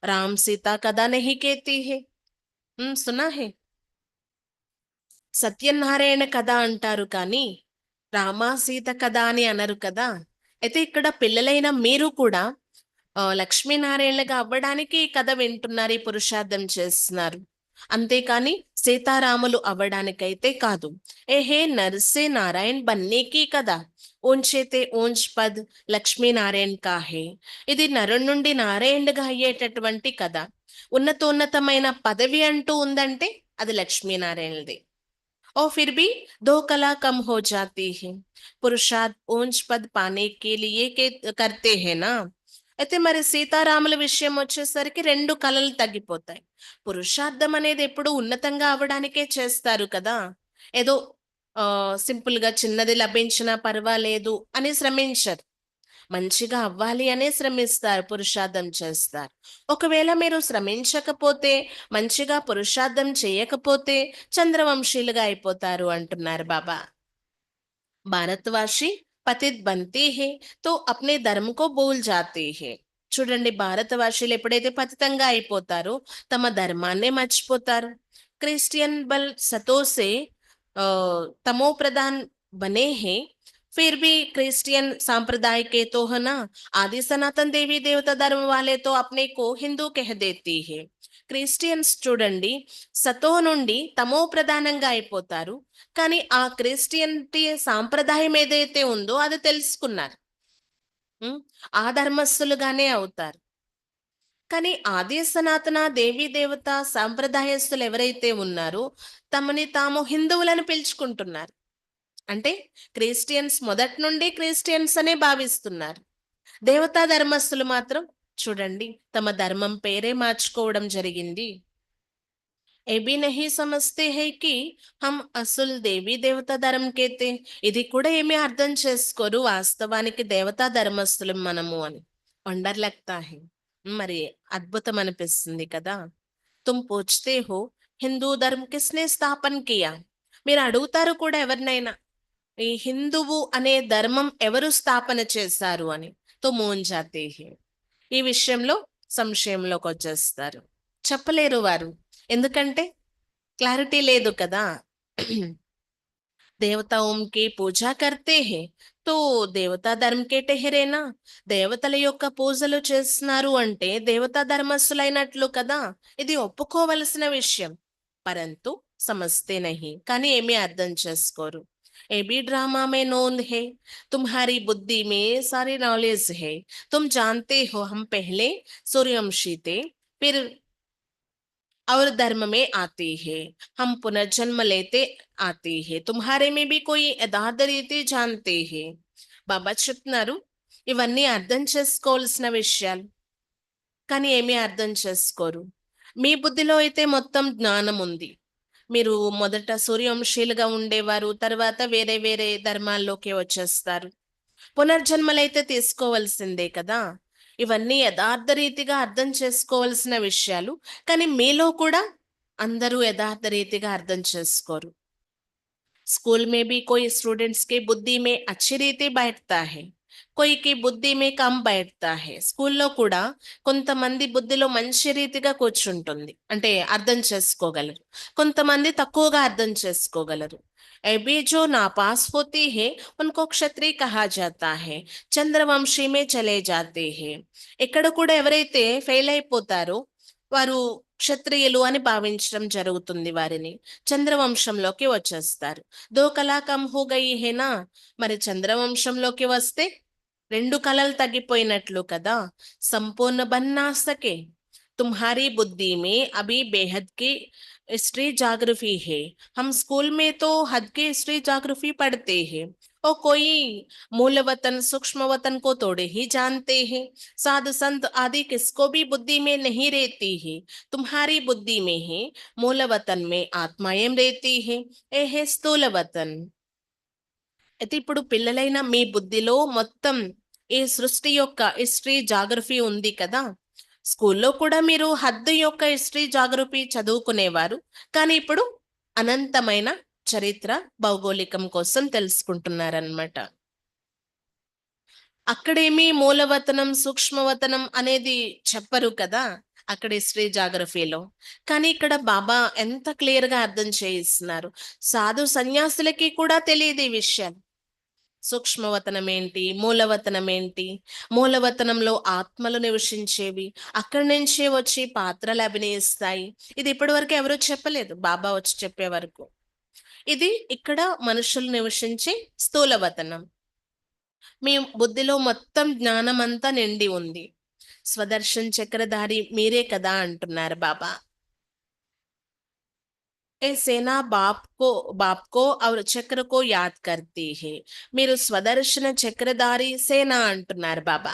రామ్ సీతా కథా నహీ కేతీ హే. సునా హే, సత్యనారాయణ కథ అంటారు కానీ రామ సీత కథ అని అనరు కదా. అయితే ఇక్కడ పిల్లలైన మీరు కూడా లక్ష్మీనారాయణగా అవ్వడానికి ఈ కథ వింటున్నారు, ఈ పురుషార్థం చేస్తున్నారు. అంతేకాని సీతారాములు అవ్వడానికైతే కాదు. ఏహే నర్సే నారాయణ బన్నేకి కదా, ఓంచేతే ఓంజ్ పద్ లక్ష్మీనారాయణ కాహే. ఇది నరు నుండి నారాయణుడిగా అయ్యేటటువంటి కథ. ఉన్నతోన్నతమైన పదవి అంటూ ఉందంటే అది లక్ష్మీనారాయణది. और फिर भी 2 कला कम हो जाती है, पुरुषार्थ ऊंच पद पाने के लिए करते हैं ना. అయితే మరి సీతారాముల విషయం వచ్చేసరికి 2 కళలు తగ్గిపోతాయి. పురుషార్థం అనేది ఎప్పుడు ఉన్నతంగా అవడానికే చేస్తారు కదా. ఏదో సింపుల్ గా చిన్నది లభించినా పర్వాలేదు అని శ్రమించరు, మంచిగా అవ్వాలి అనే శ్రమిస్తారు, పురుషార్థం చేస్తారు. ఒకవేళ మీరు శ్రమించకపోతే, మంచిగా పురుషార్థం చేయకపోతే చంద్రవంశీలుగా అయిపోతారు అంటున్నారు బాబా. భారతవాసి పతిత్ బంతే హే తో అప్నే ధర్మ కో భూల్ జాతే హే. చూడండి, భారతవాసీలు ఎప్పుడైతే పతితంగా అయిపోతారో తమ ధర్మాన్నే మర్చిపోతారు. క్రిస్టియన్ బల్ సతోసే తమో ప్రధాన్ బనే హే, फिर भी क्रिश्चियन संप्रदाय के तो है ना, आदि सनातन देवी देवता धर्म वाले तो अपने को हिंदू कह देती है. క్రిస్టియన్స్ చూడండి, సతో నుండి తమో ప్రధానంగా అయిపోతారు. కానీ ఆ క్రిస్టియన్టీ సాంప్రదాయం ఏదైతే ఉందో అది తెలుసుకున్నారు. ఉమ్, ఆ ధర్మస్థులుగానే అవుతారు. కానీ ఆది సనాతన దేవీ దేవత సాంప్రదాయస్తులు ఎవరైతే ఉన్నారో తమని తాము హిందువులను పిలుచుకుంటున్నారు. అంటే క్రిస్టియన్స్ మొదటి నుండి క్రిస్టియన్స్ అనే భావిస్తున్నారు. దేవతా ధర్మస్థులు మాత్రం చూడండి తమ ధర్మం పేరే మార్చుకోవడం జరిగింది. ये भी नहीं समझते हैं कि हम అసలు దేవీ దేవతా ధర్మం కేతే, ఇది కూడా ఏమీ అర్థం చేసుకోరు వాస్తవానికి దేవతా ధర్మస్థులం మనము అని. వండర్ లగ్తా హై. మరి అద్భుతం అనిపిస్తుంది కదా. తుమ్ పూछते हो హిందూ ధర్మ కిస్నే స్థాపన కియా, మీరు అడుగుతారు కూడా ఎవరినైనా ఈ హిందువు అనే ధర్మం ఎవరు స్థాపన చేశారు అని. తో మోన్ జాతే హై. ఈ విషయంలో సంశయంలోకి వచ్చేస్తారు. చెప్పలేరు వారు. ఎందుకంటే క్లారిటీ లేదు కదా. దేవతాओं की పూజా करते हैं तो దేవతా ధర్మ కే టెహరేనా, దేవతల యొక్క పూజలు చేస్తున్నారు అంటే దేవతా ధర్మస్థులైనట్లు కదా. ఇది ఒప్పుకోవలసిన విషయం. పరంతు సమస్తే నహి, కానీ ఏమీ అర్థం చేసుకోరు. ఏ भी ड्रामा में नोंद है, तुम्हारी बुद्धि में सारी नॉलेज है, तुम जानते हो हम पहले सूर्यवंशी थे, फिर और धर्म में आते हैं, हम पुनर्जन्म लेते आते हैं, तुम्हारे में भी कोई యథార్థ రీతి जानते हैं. బాబా చెప్తున్నారు ఇవన్నీ అర్థం చేసుకోవాల్సిన విషయాలు, కానీ ఏమీ అర్థం చేసుకోరు. మీ బుద్ధిలో అయితే మొత్తం జ్ఞానం ఉంది. మీరు మొదట సూర్యవంశీలుగా ఉండేవారు, తర్వాత వేరే వేరే ధర్మాల్లోకి వచ్చేస్తారు. పునర్జన్మలైతే తీసుకోవాల్సిందే కదా. ఇవన్నీ యథార్థ రీతిగా అర్థం చేసుకోవాల్సిన విషయాలు, కానీ మీలో కూడా అందరూ యథార్థ రీతిగా అర్థం చేసుకోరు. स्कूल में भी कोई स्टूडेंट्स के बुद्धि में अच्छी रीति बैठता है, कोई की బుద్ధి మే కమ్ బైఠతా హై. స్కూల్లో కూడా కొంతమంది బుద్ధిలో మంచి రీతిగా కూర్చుంటుంది, అంటే అర్థం చేసుకోగలరు. కొంతమంది తక్కువగా అర్థం చేసుకోగలరు. अभी जो नापास होती है उनको क्षत्रिय कहा जाता है, చంద్రవంశీ మే చలే జాతే హై. ఇక్కడ కూడా ఎవరైతే ఫెయిల్ అయిపోతారో వారు క్షత్రియులు అని భావించడం జరుగుతుంది. వారిని చంద్రవంశంలోకి వచ్చేస్తారు. దో కళా కమ్ హో గయి హేనా, మరి చంద్రవంశంలోకి వస్తే రెండు కళలు తగ్గిపోయినట్లు కదా. సంపూర్ణ బన్నా సకే, तुम्हारी बुद्धि में अभी बेहद की हिस्ट्री जाग्रफी है. हम स्कूल में तो हद की हिस्ट्री जाग्रफी पढ़ते हैं और कोई मूल वतन सूक्ष्म वतन को थोड़े ही जानते हैं. साधु संत आदि किसको भी बुद्धि में नहीं रहती है. तुम्हारी बुद्धि में है, मूल वतन में आत्माएं रहती है, ये है స్థూల వతన్. అయితే ఇప్పుడు పిల్లలైన మీ బుద్ధిలో మొత్తం ఈ సృష్టి యొక్క హిస్టరీ జాగ్రఫీ ఉంది కదా. స్కూల్లో కూడా మీరు హద్దు యొక్క హిస్టరీ జాగ్రఫీ చదువుకునేవారు, కానీ ఇప్పుడు అనంతమైన చరిత్ర భౌగోళికం కోసం తెలుసుకుంటున్నారనమాట. అక్కడేమీ మూలవతనం సూక్ష్మవతనం అనేది చెప్పరు కదా అక్కడ హిస్టరీ జాగ్రఫీలో. కానీ ఇక్కడ బాబా ఎంత క్లియర్ గా అర్థం చేయిస్తున్నారు. సాధు సన్యాసులకి కూడా తెలియదు ఈ విషయాలు. సూక్ష్మవతనం ఏంటి, మూలవతనం ఏంటి, మూలవతనంలో ఆత్మలు నివసించేవి, అక్కడి నుంచే వచ్చి పాత్రలు అభినయిస్తాయి. ఇది ఇప్పటి వరకు ఎవరూ చెప్పలేదు, బాబా వచ్చి చెప్పే వరకు. ఇది ఇక్కడ మనుషులు నివసించే స్థూలవతనం. మీ బుద్ధిలో మొత్తం జ్ఞానం అంతా నిండి ఉంది. స్వదర్శన్ చక్రధారి మీరే కదా అంటున్నారు బాబా. ఏ సేనా బాప్ కో और చక్ర కో యాద్ కర్తీ హై. మీరు స్వదర్శన చక్రధారి సేన అంటున్నారు బాబా.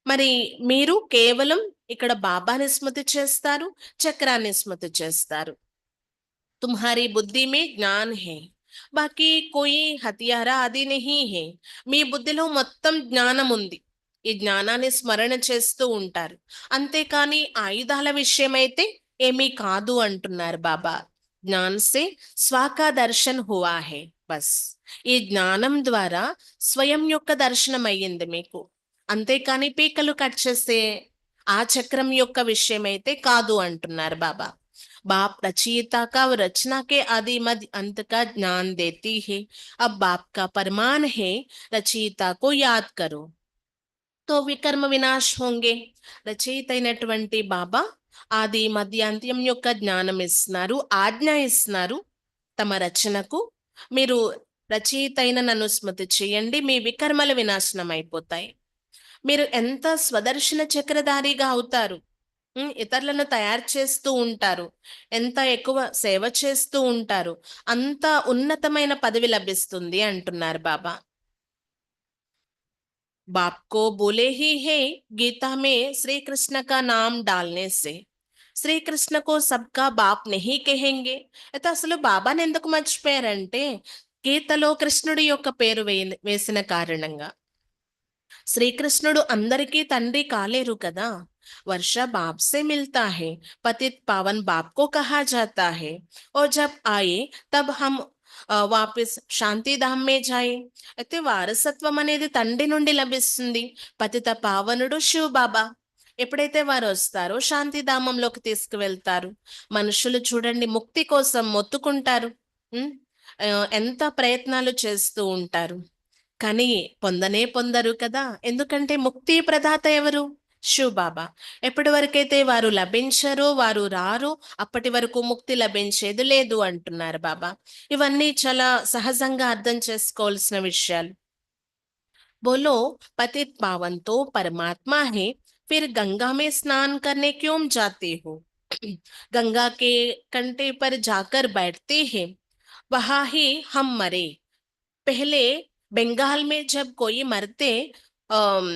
మరి మీరు కేవలం ఇక్కడ బాబాని స్మృతి చేస్తారు, చక్రాన్ని స్మృతి చేస్తారు. తుమ్హారీ బుద్ధి మే జ్ఞాన్ హై, బాకీ కోయి హతియారా అది నహీ హై. మీ బుద్ధిలో మొత్తం జ్ఞానం ఉంది. ఈ జ్ఞానాన్ని స్మరణ చేస్తూ ఉంటారు, అంతేకాని ఆయుధాల విషయమైతే ఏమీ కాదు అంటున్నారు బాబా. జ్ఞాన్ సే స్వాకా దర్శన్ హువా హై బస్. ఈ జ్ఞానం ద్వారా స్వయం యొక్క దర్శనం అయ్యింది మీకు, అంతేకాని పీకలు కట్ చేసే ఆ చక్రం యొక్క విషయం అయితే కాదు అంటున్నారు బాబా. बाप रचयिता का और रचना के आदि मध्य अंत का ज्ञान देती है। अब बाप का फरमान है, रचयिता को याद करो तो వికర్మ వినాశ్ హోంగే। రచయిత అయినటువంటి బాబా ఆది మధ్యాంత్యం యొక్క జ్ఞానం ఇస్తున్నారు, ఆజ్ఞ ఇస్తున్నారు తమ రచనకు, మీరు రచయిత అయిన నన్ను స్మృతి చేయండి, మీ వికర్మల వినాశనం అయిపోతాయి, మీరు ఎంత స్వదర్శన చక్రధారిగా అవుతారు, ఇతరులను తయారు చేస్తూ ఉంటారు, ఎంత ఎక్కువ సేవ చేస్తూ ఉంటారు, అంత ఉన్నతమైన పదవి లభిస్తుంది అంటున్నారు బాబా। बाप को बोले ही है गीता में श्री कृष्ण का नाम डालने से। శ్రీకృష్ణ కో సబ్కా బాప్ నెహీ కెహెంగే। అయితే అసలు బాబాని ఎందుకు మర్చిపోయారంటే గీతలో కృష్ణుడి యొక్క పేరు వేసిన కారణంగా। శ్రీకృష్ణుడు అందరికీ తండ్రి కాలేరు కదా। वर्षा बाप से मिलता है, पतित पावन बाप को कहा जाता है, और जब आए तब हम వాపిస్ శాంతిధామ్ మే జాయే। అయితే వారసత్వం అనేది తండ్రి నుండి లభిస్తుంది, పతిత పావనుడు శివ్ బాబా, ఎప్పుడైతే వారు వస్తారో శాంతిధామంలోకి తీసుకువెళ్తారు। మనుషులు చూడండి ముక్తి కోసం మొత్తుకుంటారు, ఉమ్, ఎంత ప్రయత్నాలు చేస్తూ ఉంటారు, కానీ పొందనే పొందరు కదా, ఎందుకంటే ముక్తి ప్రదాత ఎవరు? శివ్ బాబా। ఎప్పటి వరకైతే వారు లభించరో, వారు రారో, అప్పటి వరకు ముక్తి లభించేది లేదు అంటున్నారు బాబా। ఇవన్నీ చాలా సహజంగా అర్థం చేసుకోవాల్సిన విషయాలు। बोलो पतित पावन तो परमात्मा है, फिर गंगा में स्नान करने क्यों जाते हो? गंगा के कंटे पर जाकर बैठते हैं, वहां ही हम मरे। पहले बंगाल में जब कोई मरते, अम,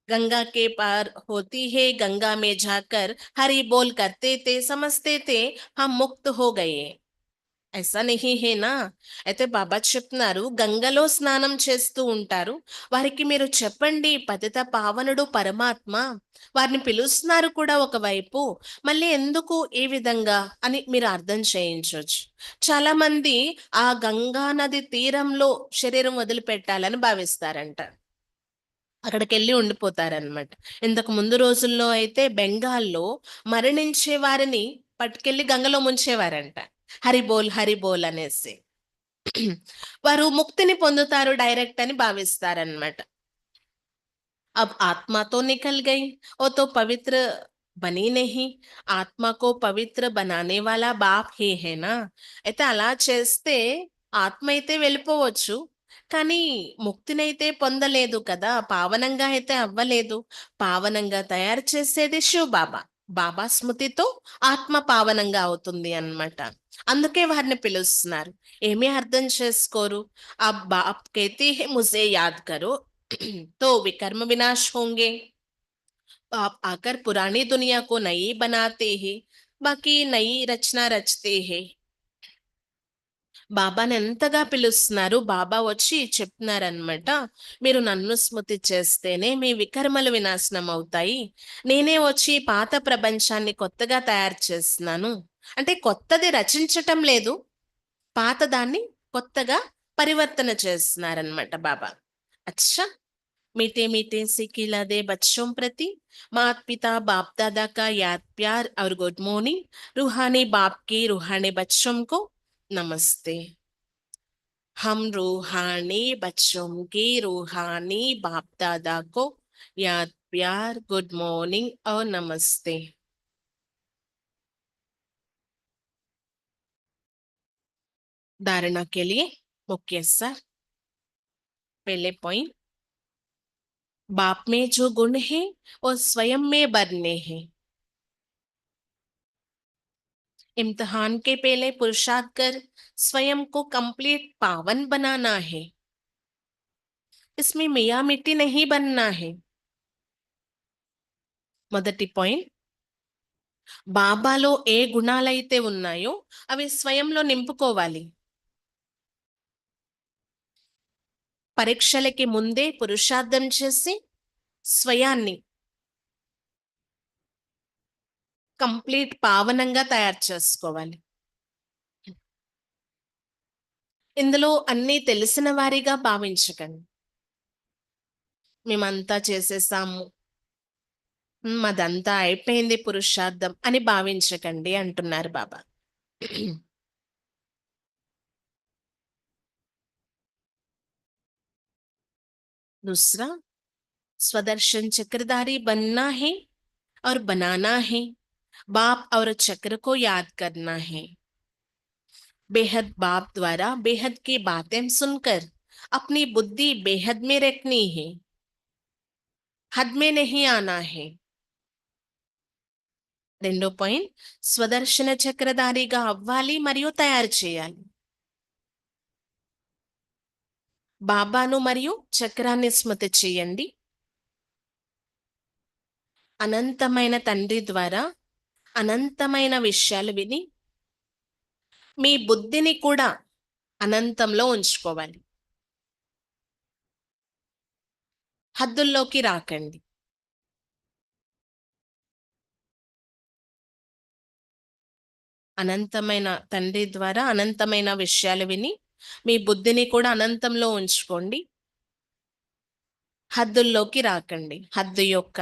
गंगा के पार होती है, गंगा में जाकर हरि बोल करते थे, समझते थे हम मुक्त हो गए। ऐसा नहीं है ना। అయితే బాబా చెప్తున్నారు గంగలో స్నానం చేస్తూ ఉంటారు, వారికి మీరు చెప్పండి పతిత పావనుడు పరమాత్మ, వారిని పిలుస్తున్నారు కూడా ఒకవైపు, మళ్ళీ ఎందుకు ఈ విధంగా అని మీరు అర్థం చేయించవచ్చు। చాలా మంది ఆ గంగా నది తీరంలో శరీరం వదిలిపెట్టాలని భావిస్తారంట, అక్కడికి వెళ్ళి ఉండిపోతారనమాట। ఇంతకు ముందు రోజుల్లో అయితే బెంగాల్లో మరణించే వారిని పట్టుకెళ్ళి గంగలో ముంచేవారంట, హరి బోల్ అనేసి। వారు ముక్తిని పొందుతారు డైరెక్ట్ అని భావిస్తారనమాట। अब आत्मा तो निकल गई, वो तो पवित्र बनी नहीं, आत्मा को पवित्र बनाने वाला बाप ही है ना। అయితే అలా చేస్తే ఆత్మ అయితే వెళ్ళిపోవచ్చు, కానీ ముక్తినైతే పొందలేదు కదా, పావనంగా అయితే అవ్వలేదు, పావనంగా తయారు చేసేది శివ్ బాబా। బాబా స్మృతితో ఆత్మ పావనంగా అవుతుంది అన్నమాట, అందుకే వారిని పిలుస్తున్నారు। ఏమీ అర్థం చేసుకోరు। ఆ బాప్ कहते हैं मुझे याद करो तो विकर्म विनाश होंगे। आप आकर पुरानी दुनिया को नई बनाते हैं, बाकी नई रचना रचते हैं। బాబాని ఎంతగా పిలుస్తున్నారు, బాబా వచ్చి చెప్తున్నారనమాట, మీరు నన్ను స్మృతి చేస్తేనే మీ వికర్మలు వినాశనం అవుతాయి, నేనే వచ్చి పాత ప్రపంచాన్ని కొత్తగా తయారు చేస్తున్నాను, అంటే కొత్తది రచించటం లేదు, పాతదాన్ని కొత్తగా పరివర్తన చేస్తున్నారనమాట బాబా। అచ్చా, मीठे मीठे से खिलादे बच्चों प्रति माता पिता बाप दादा का याद प्यार और गुड मॉर्निंग। रूहानी बाप के रूहानी बच्चों को नमस्ते। हम रूहानी बच्चों के रूहानी बाप दादा को याद प्यार गुड मॉर्निंग और नमस्ते। धारणा के लिए मुख्य सर, पहले पॉइंट, बाप में जो गुण है वो स्वयं में बनने हैं। इम्तिहान के पहले पुरुषार्थ कर स्वयं को कंप्लीट पावन बनाना है, इसमें मियाँ मिट्टी नहीं बनना है। మొదటి పాయింట్, బాబాలో ఏ గుణాలైతే ఉన్నాయో అవి స్వయంలో నింపుకోవాలి। పరీక్షలకి ముందే పురుషార్థం చేసి స్వయాన్ని కంప్లీట్ పావనంగా తయారు చేసుకోవాలి। ఇందులో అన్నీ తెలిసిన వారిగా భావించకండి, మేమంతా చేసేసాము, అదంతా అయిపోయింది పురుషార్థం అని భావించకండి అంటున్నారు బాబా. दूसरा, स्वदर्शन चक्रधारी बनना है और बनाना है, बाप और चक्र को याद करना है। बेहद बाप द्वारा बेहद की बातें सुनकर अपनी बुद्धि बेहद में रखनी है, हद में नहीं आना है। రెండో పాయింట్, స్వదర్శన చక్రధారిగా అవ్వాలి మరియు తయారు చేయాలి. బాబాను మరియు చక్రాన్ని స్మృతి చేయండి. అనంతమైన తండ్రి ద్వారా అనంతమైన విషయాలు విని మీ బుద్ధిని కూడా అనంతంలో ఉంచుకోవాలి. హద్దుల్లోకి రాకండి. అనంతమైన తండ్రి ద్వారా అనంతమైన విషయాలు విని మీ బుద్ధిని కూడా అనంతంలో ఉంచుకోండి. హద్దుల్లోకి రాకండి. హద్దు యొక్క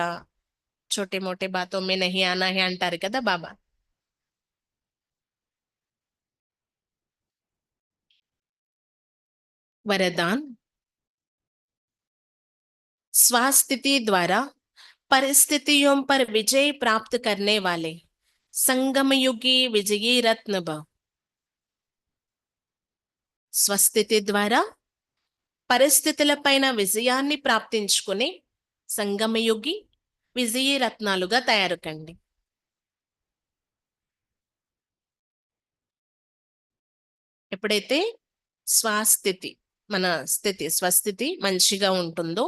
छोटे मोटे बातों में नहीं आना है అంటారు కదా బాబా. वरदान, स्वास्थिति द्वारा परिस्थितियों पर विजय प्राप्त करने वाले संगम युगी विजयी रत्न भव. స్వస్థితి ద్వారా పరిస్థితులపైన విజయాన్ని ప్రాప్తించుకుని సంగమయుగి విజయీ రత్నాలుగా తయారు కండి. ఎప్పుడైతే స్వస్థితి, మన స్థితి స్వస్థితి మంచిగా ఉంటుందో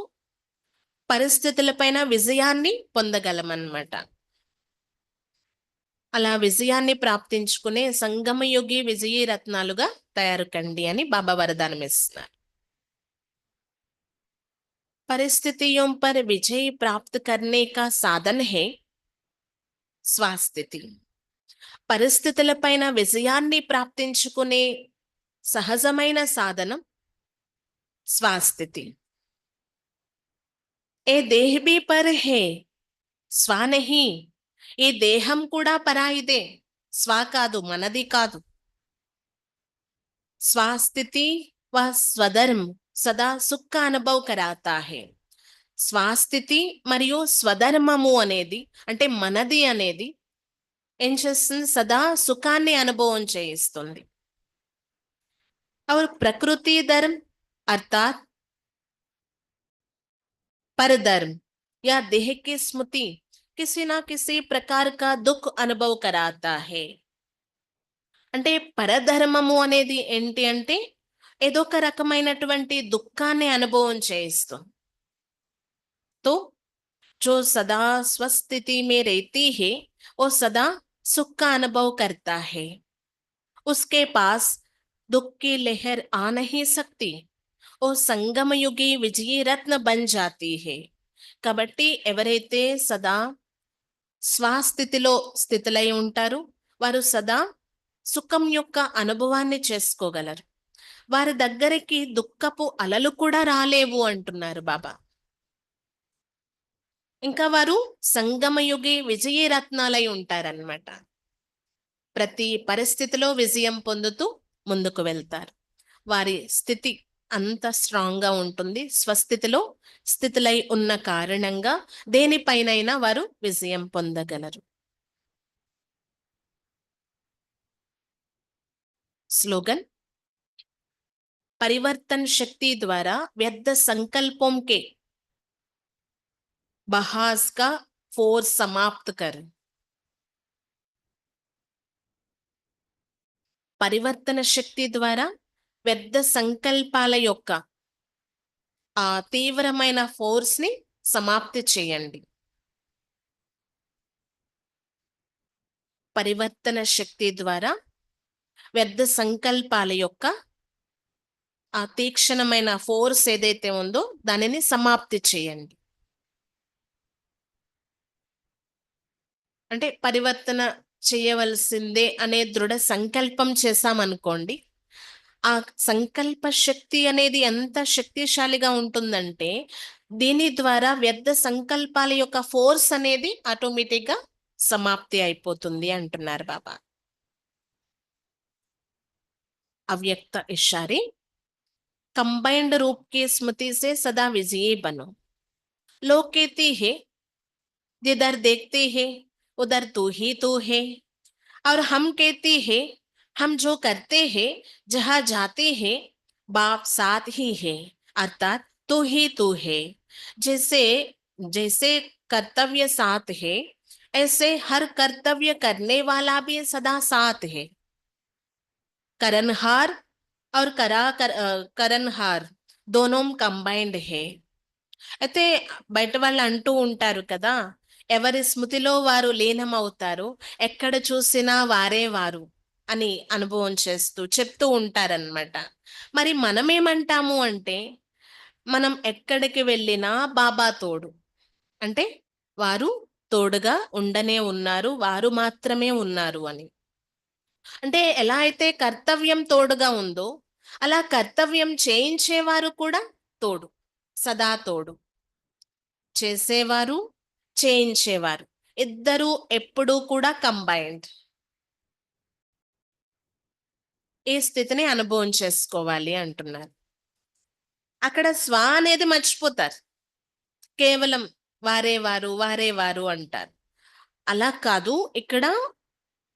పరిస్థితులపైన విజయాన్ని పొందగలమన్నమాట. అలా విజయాన్ని ప్రాప్తించుకునే సంగమయుగి విజయీ రత్నాలుగా తయారు కండి అని బాబా వరదానం ఇస్తున్నారు. परिस्थितियों पर विजय प्राप्त करने का साधन है స్వస్థితి. పరిస్థితులపైన విజయాన్ని ప్రాప్తించుకునే సహజమైన సాధనం స్వస్థితి. ఏ దేహ భీ పర్ హే, స్వ నహీ. ఈ దేహం కూడా పరాయిదే, స్వ కాదు, మనది కాదు. స్వస్థితి వ స్వధర్మ సదా సుఖ అనుభవ్ కరాతా హే. స్వస్థితి మరియు స్వధర్మము అనేది అంటే మనది అనేది ఏం చేస్తుంది, సదా సుఖాన్ని అనుభవం చేయిస్తుంది. और प्रकृति धर्म अर्थात परधर्म या देह की स्मृति किसी ना किसी प्रकार का दुख अनुभव कराता है. అంటే పరధర్మము అనేది ఏంటి అంటే ఏదో ఒక రకమైనటువంటి దుఃఖాన్ని అనుభవం చేయిస్తుంది. तो जो सदा स्वस्थिति में रहती है वो सदा सुख का अनुभव करता है. उसके पास दुख की लहर आ नहीं सकती. ఓ సంగమయుగి విజయీ రత్న బన్ జాతీ హే. కాబట్టి ఎవరైతే సదా స్వస్థితిలో స్థితులై ఉంటారో వారు సదా సుఖం యొక్క అనుభవాన్ని చేసుకోగలరు. వారి దగ్గరికి దుఃఖపు అలలు కూడా రాలేవు అంటున్నారు బాబా. ఇంకా వారు సంగమయుగి విజయీ రత్నాలై ఉంటారన్నమాట. ప్రతి పరిస్థితిలో విజయం పొందుతూ ముందుకు వెళ్తారు. వారి స్థితి అంత స్ట్రాంగ్ గా ఉంటుంది. స్వస్థితిలో స్థితులై ఉన్న కారణంగా దేనిపైనైనా వారు విజయం పొందగలరు. स्लोगन, परिवर्तन शक्ति द्वारा व्यर्थ संकल्पों के बहास का फोर्स समाप्त कर. పరివర్తన శక్తి ద్వారా వ్యర్థ సంకల్పాల యొక్క ఆ తీవ్రమైన ఫోర్స్ ని సమాప్తి చేయండి. పరివర్తన శక్తి ద్వారా వ్యర్థ సంకల్పాల యొక్క ఆ తీక్షణమైన ఫోర్స్ ఏదైతే ఉందో దానిని సమాప్తి చేయండి. అంటే పరివర్తన చేయవలసిందే అనే దృఢ సంకల్పం చేశామనుకోండి, ఆ సంకల్ప శక్తి అనేది ఎంత శక్తిశాలిగా ఉంటుందంటే, దీని ద్వారా వ్యర్థ సంకల్పాల యొక్క ఫోర్స్ అనేది ఆటోమేటిక్‌గా సమాప్తి అయిపోతుంది అంటున్నారు బాబా. अव्यक्त इशारे कंबाइंड रूप की स्मृति से सदा विजयी बनो। लोग कहते हैं जिधर देखते हैं उधर तू है, और हम कहते हैं हम जो करते हैं जहां जाते हैं बाप साथ ही है, अर्थात तू है। जैसे जैसे कर्तव्य साथ है, ऐसे हर कर्तव्य करने वाला भी सदा साथ है। करणहार और కరణహార్ దోనోం కంబైన్డ్ హే. అయితే బయట వాళ్ళు అంటూ ఉంటారు కదా, ఎవరి స్మృతిలో వారు లీనమవుతారు, ఎక్కడ చూసినా వారే వారు అని అనుభవం చేస్తూ చెప్తూ ఉంటారనమాట. మరి మనమేమంటాము అంటే, మనం ఎక్కడికి వెళ్ళినా బాబా తోడు, అంటే వారు తోడుగా ఉండనే ఉన్నారు, వారు మాత్రమే ఉన్నారు అని. అంటే ఎలా అయితే కర్తవ్యం తోడుగా ఉందో, అలా కర్తవ్యం చేయించేవారు కూడా తోడు, సదా తోడు. చేసేవారు, చేయించేవారు ఇద్దరూ ఎప్పుడూ కూడా కంబైన్డ్. ఈ స్థితిని అనుభవం చేసుకోవాలి అంటున్నారు. అక్కడ స్వ అనేది మర్చిపోతారు. కేవలం వారే వారు, వారే వారు అంటారు. అలా కాదు, ఇక్కడ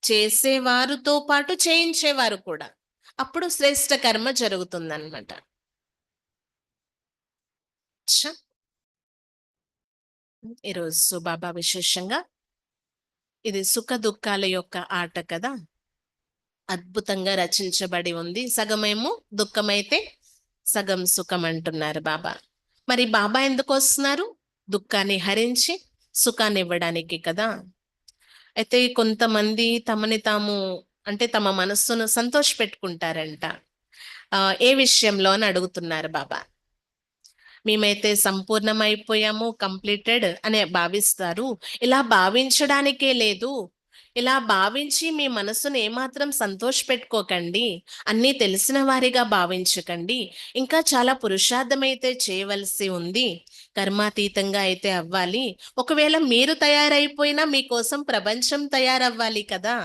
చేసేవారితో పాటు చేయించేవారు కూడా. అప్పుడు శ్రేష్ఠ కర్మ జరుగుతుందన్నమాట. ఛ! ఈరోజు బాబా విశేషంగా ఇది సుఖ దుఃఖాల యొక్క ఆట కదా, అద్భుతంగా రచించబడి ఉంది. సగమేమో దుఃఖమైతే సగం సుఖం అంటున్నారు బాబా. మరి బాబా ఎందుకు వస్తున్నారు? దుఃఖాన్ని హరించి సుఖాన్ని ఇవ్వడానికి కదా. అయితే కొంతమంది తమని తాము, అంటే తమ మనస్సును సంతోష పెట్టుకుంటారంట. ఏ విషయంలో అని అడుగుతున్నారు బాబా. మేమైతే సంపూర్ణమైపోయాము, కంప్లీటెడ్ అని భావిస్తారు. ఇలా భావించడానికే లేదు. ఇలా భావించి మీ మనసును ఏమాత్రం సంతోష పెట్టుకోకండి. అన్నీ తెలిసిన వారిగా భావించకండి. ఇంకా చాలా పురుషార్థం అయితే చేయవలసి ఉంది. కర్మాతీతంగా అయితే అవ్వాలి. ఒకవేళ మీరు తయారైపోయినా మీకోసం ప్రపంచం తయారవ్వాలి కదా.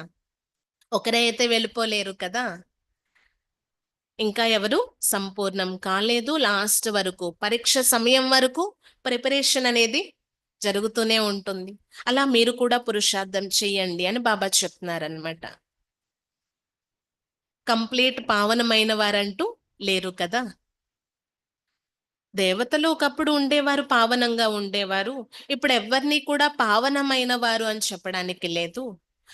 ఒకరే అయితే వెళ్ళిపోలేరు కదా. ఇంకా ఎవరు సంపూర్ణం కాలేదు. లాస్ట్ వరకు, పరీక్ష సమయం వరకు ప్రిపరేషన్ అనేది జరుగుతూనే ఉంటుంది. అలా మీరు కూడా పురుషార్థం చెయ్యండి అని బాబా చెప్తున్నారనమాట. కంప్లీట్ పావనమైన వారంటూ లేరు కదా. దేవతలు ఒకప్పుడు ఉండేవారు, పావనంగా ఉండేవారు. ఇప్పుడు ఎవరిని కూడా పావనమైన వారు అని చెప్పడానికి లేదు.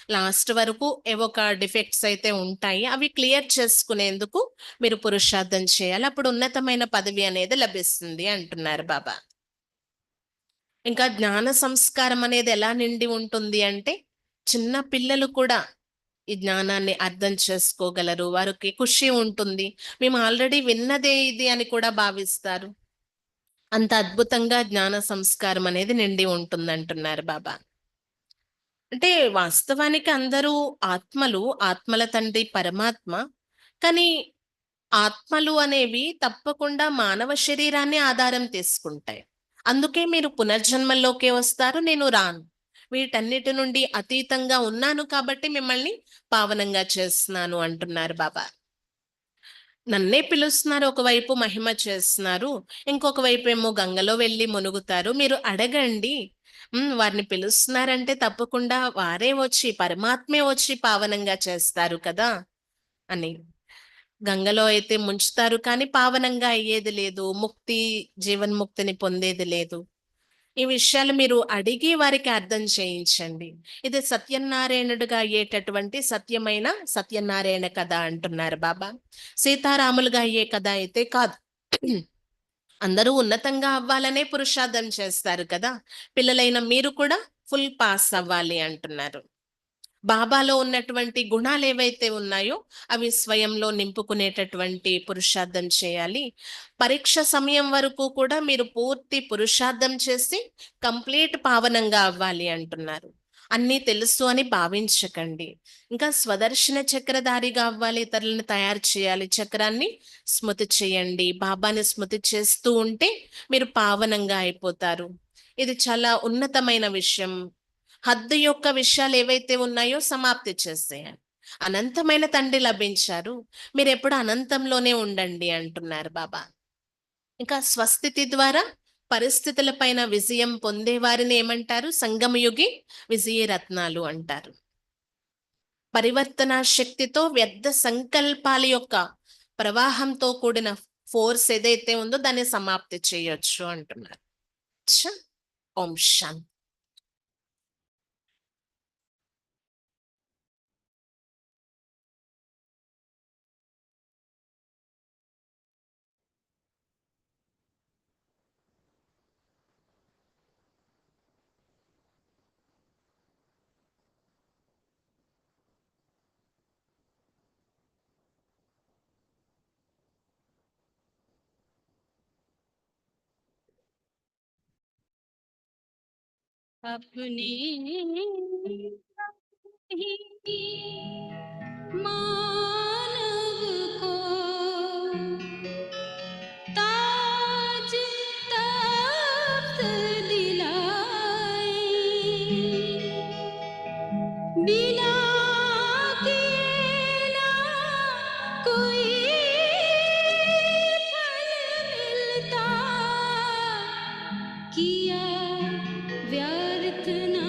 లాస్ట్ వరకు ఏవో ఒక డిఫెక్ట్స్ అయితే ఉంటాయి. అవి క్లియర్ చేసుకునేందుకు మీరు పురుషార్థం చేయాలి. అప్పుడు ఉన్నతమైన పదవి అనేది లభిస్తుంది అంటున్నారు బాబా. ఇంకా జ్ఞాన సంస్కారం అనేది ఎలా నిండి ఉంటుంది అంటే, చిన్న పిల్లలు కూడా ఈ జ్ఞానాన్ని అర్థం చేసుకోగలరు. వారికి ఖుషి ఉంటుంది. మేము ఆల్రెడీ విన్నదే ఇది అని కూడా భావిస్తారు. అంత అద్భుతంగా జ్ఞాన సంస్కారం అనేది నిండి ఉంటుందంటున్నారు బాబా. అంటే వాస్తవానికి అందరూ ఆత్మలు, ఆత్మల తండ్రి పరమాత్మ. కానీ ఆత్మలు అనేవి తప్పకుండా మానవ శరీరాన్ని ఆధారం తీసుకుంటాయి. అందుకే మీరు పునర్జన్మల్లోకే వస్తారు, నేను రాను. వీటన్నిటి నుండి అతీతంగా ఉన్నాను కాబట్టి మిమ్మల్ని పావనంగా చేస్తున్నాను అంటున్నారు బాబా. నన్నే పిలుస్తున్నారు, ఒకవైపు మహిమ చేస్తున్నారు, ఇంకొక వైపు ఏమో గంగలో వెళ్ళి మునుగుతారు. మీరు అడగండి. వారిని పిలుస్తున్నారంటే తప్పకుండా వారే వచ్చి, పరమాత్మే వచ్చి పావనంగా చేస్తారు కదా అని. గంగలో అయితే ముంచుతారు కానీ పావనంగా అయ్యేది లేదు. ముక్తి, జీవన్ముక్తిని పొందేది లేదు. ఈ విషయాలు మీరు అడిగి వారికి అర్థం చేయించండి. ఇది సత్యనారాయణుడిగా అయ్యేటటువంటి సత్యమైన సత్యనారాయణ కథ అంటున్నారు బాబా. సీతారాములుగా అయ్యే కథ అయితే కాదు. అందరూ ఉన్నతంగా అవ్వాలనే పురుషార్థం చేస్తారు కదా. పిల్లలైన మీరు కూడా ఫుల్ పాస్ అవ్వాలి అంటున్నారు. బాబాలో ఉన్నటువంటి గుణాలు ఏవైతే ఉన్నాయో అవి స్వయంలో నింపుకునేటటువంటి పురుషార్థం చేయాలి. పరీక్ష సమయం వరకు కూడా మీరు పూర్తి పురుషార్థం చేసి కంప్లీట్ పావనంగా అవ్వాలి అంటున్నారు. అన్నీ తెలుసు అని భావించకండి. ఇంకా స్వదర్శన చక్రధారిగా అవ్వాలి, ఇతరులను తయారు చేయాలి. చక్రాన్ని స్మృతి చేయండి. బాబాని స్మృతి చేస్తూ ఉంటే మీరు పావనంగా అయిపోతారు. ఇది చాలా ఉన్నతమైన విషయం. హద్దు యొక్క విషయాలు ఏవైతే ఉన్నాయో సమాప్తి చేసేయాలి. అనంతమైన తండ్రి లభించారు. మీరెప్పుడు అనంతంలోనే ఉండండి అంటున్నారు బాబా. ఇంకా స్వస్థితి ద్వారా పరిస్థితులపైన విజయం పొందే వారిని ఏమంటారు? సంగమయుగి విజయరత్నాలు అంటారు. పరివర్తన శక్తితో వ్యర్థ సంకల్పాల యొక్క ప్రవాహంతో కూడిన ఫోర్స్ ఏదైతే ఉందో దాన్ని సమాప్తి చేయొచ్చు అంటున్నారు. ఓం శాంతి. अपने ही मानव को ताज तख्त दिलाए, बिना किए ना कोई फल मिलता, किया व्यर्थ ना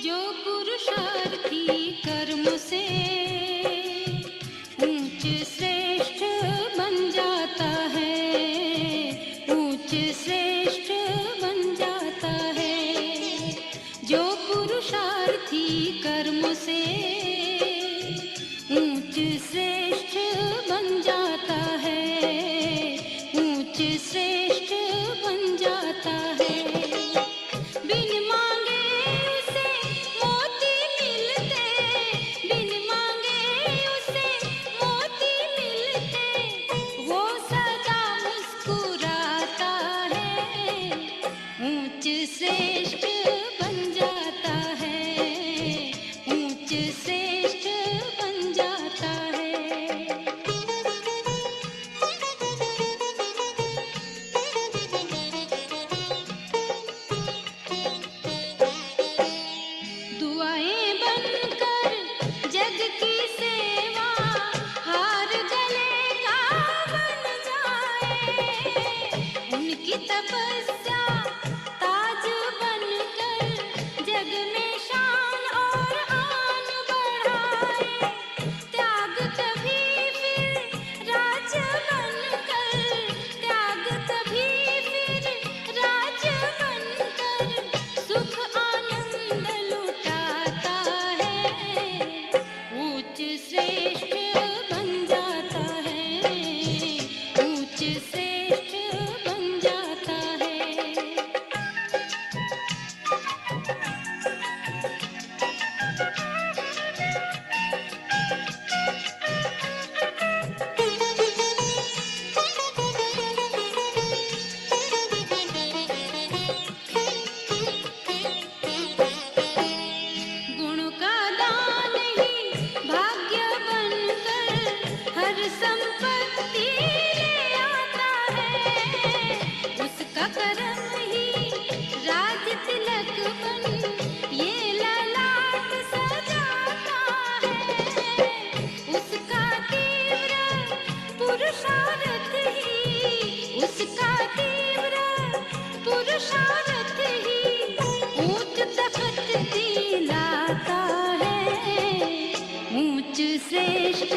जो पुरुषार्थी कर्म से ऊंच श्रेष्ठ बन जाता है, ऊंच श्रेष्ठ बन जाता है। जो पुरुषार्थी कर्म से ऊंच श्रेष्ठ बन जाता है, ऊंच श्रेष्ठ बन जाता है। बिन मांगे उसे मोती मिलते, बिन मांगे उसे मोती मिलते, वो सदा मुस्कुराता है, ऊंच श्रेष्ठ बन जाता है, ऊंच श्रेष्ठ बन जाता है। दुआएं बनकर जग की सेवा हार गले का बन जाए, उनकी तपस्या ताज बनकर जग में शान और आन बढ़ाए। त्याग तभी फिर राज बनकर, त्याग तभी फिर राज बनकर सुख आनंद लुटाता है, ऊंच श्रेष्ठ बन जाता है, ऊंच श्रेष्ठ बन जाता है। गुणों का दान ही भाग्य बनकर हर संपत्ति ले आता है, उसका कर्म ही राज तिलक बन ये ललाट सजाता है, उसका तीव्र पुरुषार्थ ही, उसका तीव्र पुरुषार्थ ही ऊंच तख्त दिलाता है, ऊंच श्रेष्ठ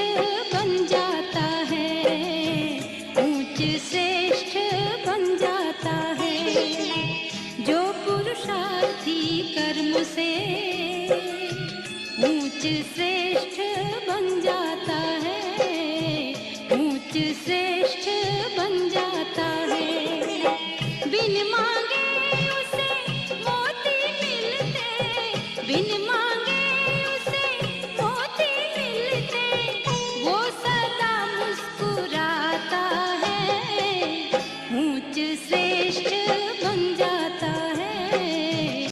बन जाता है, ऊंच श्रेष्ठ बन जाता है। जो पुरुषार्थी कर्म से ऊंच से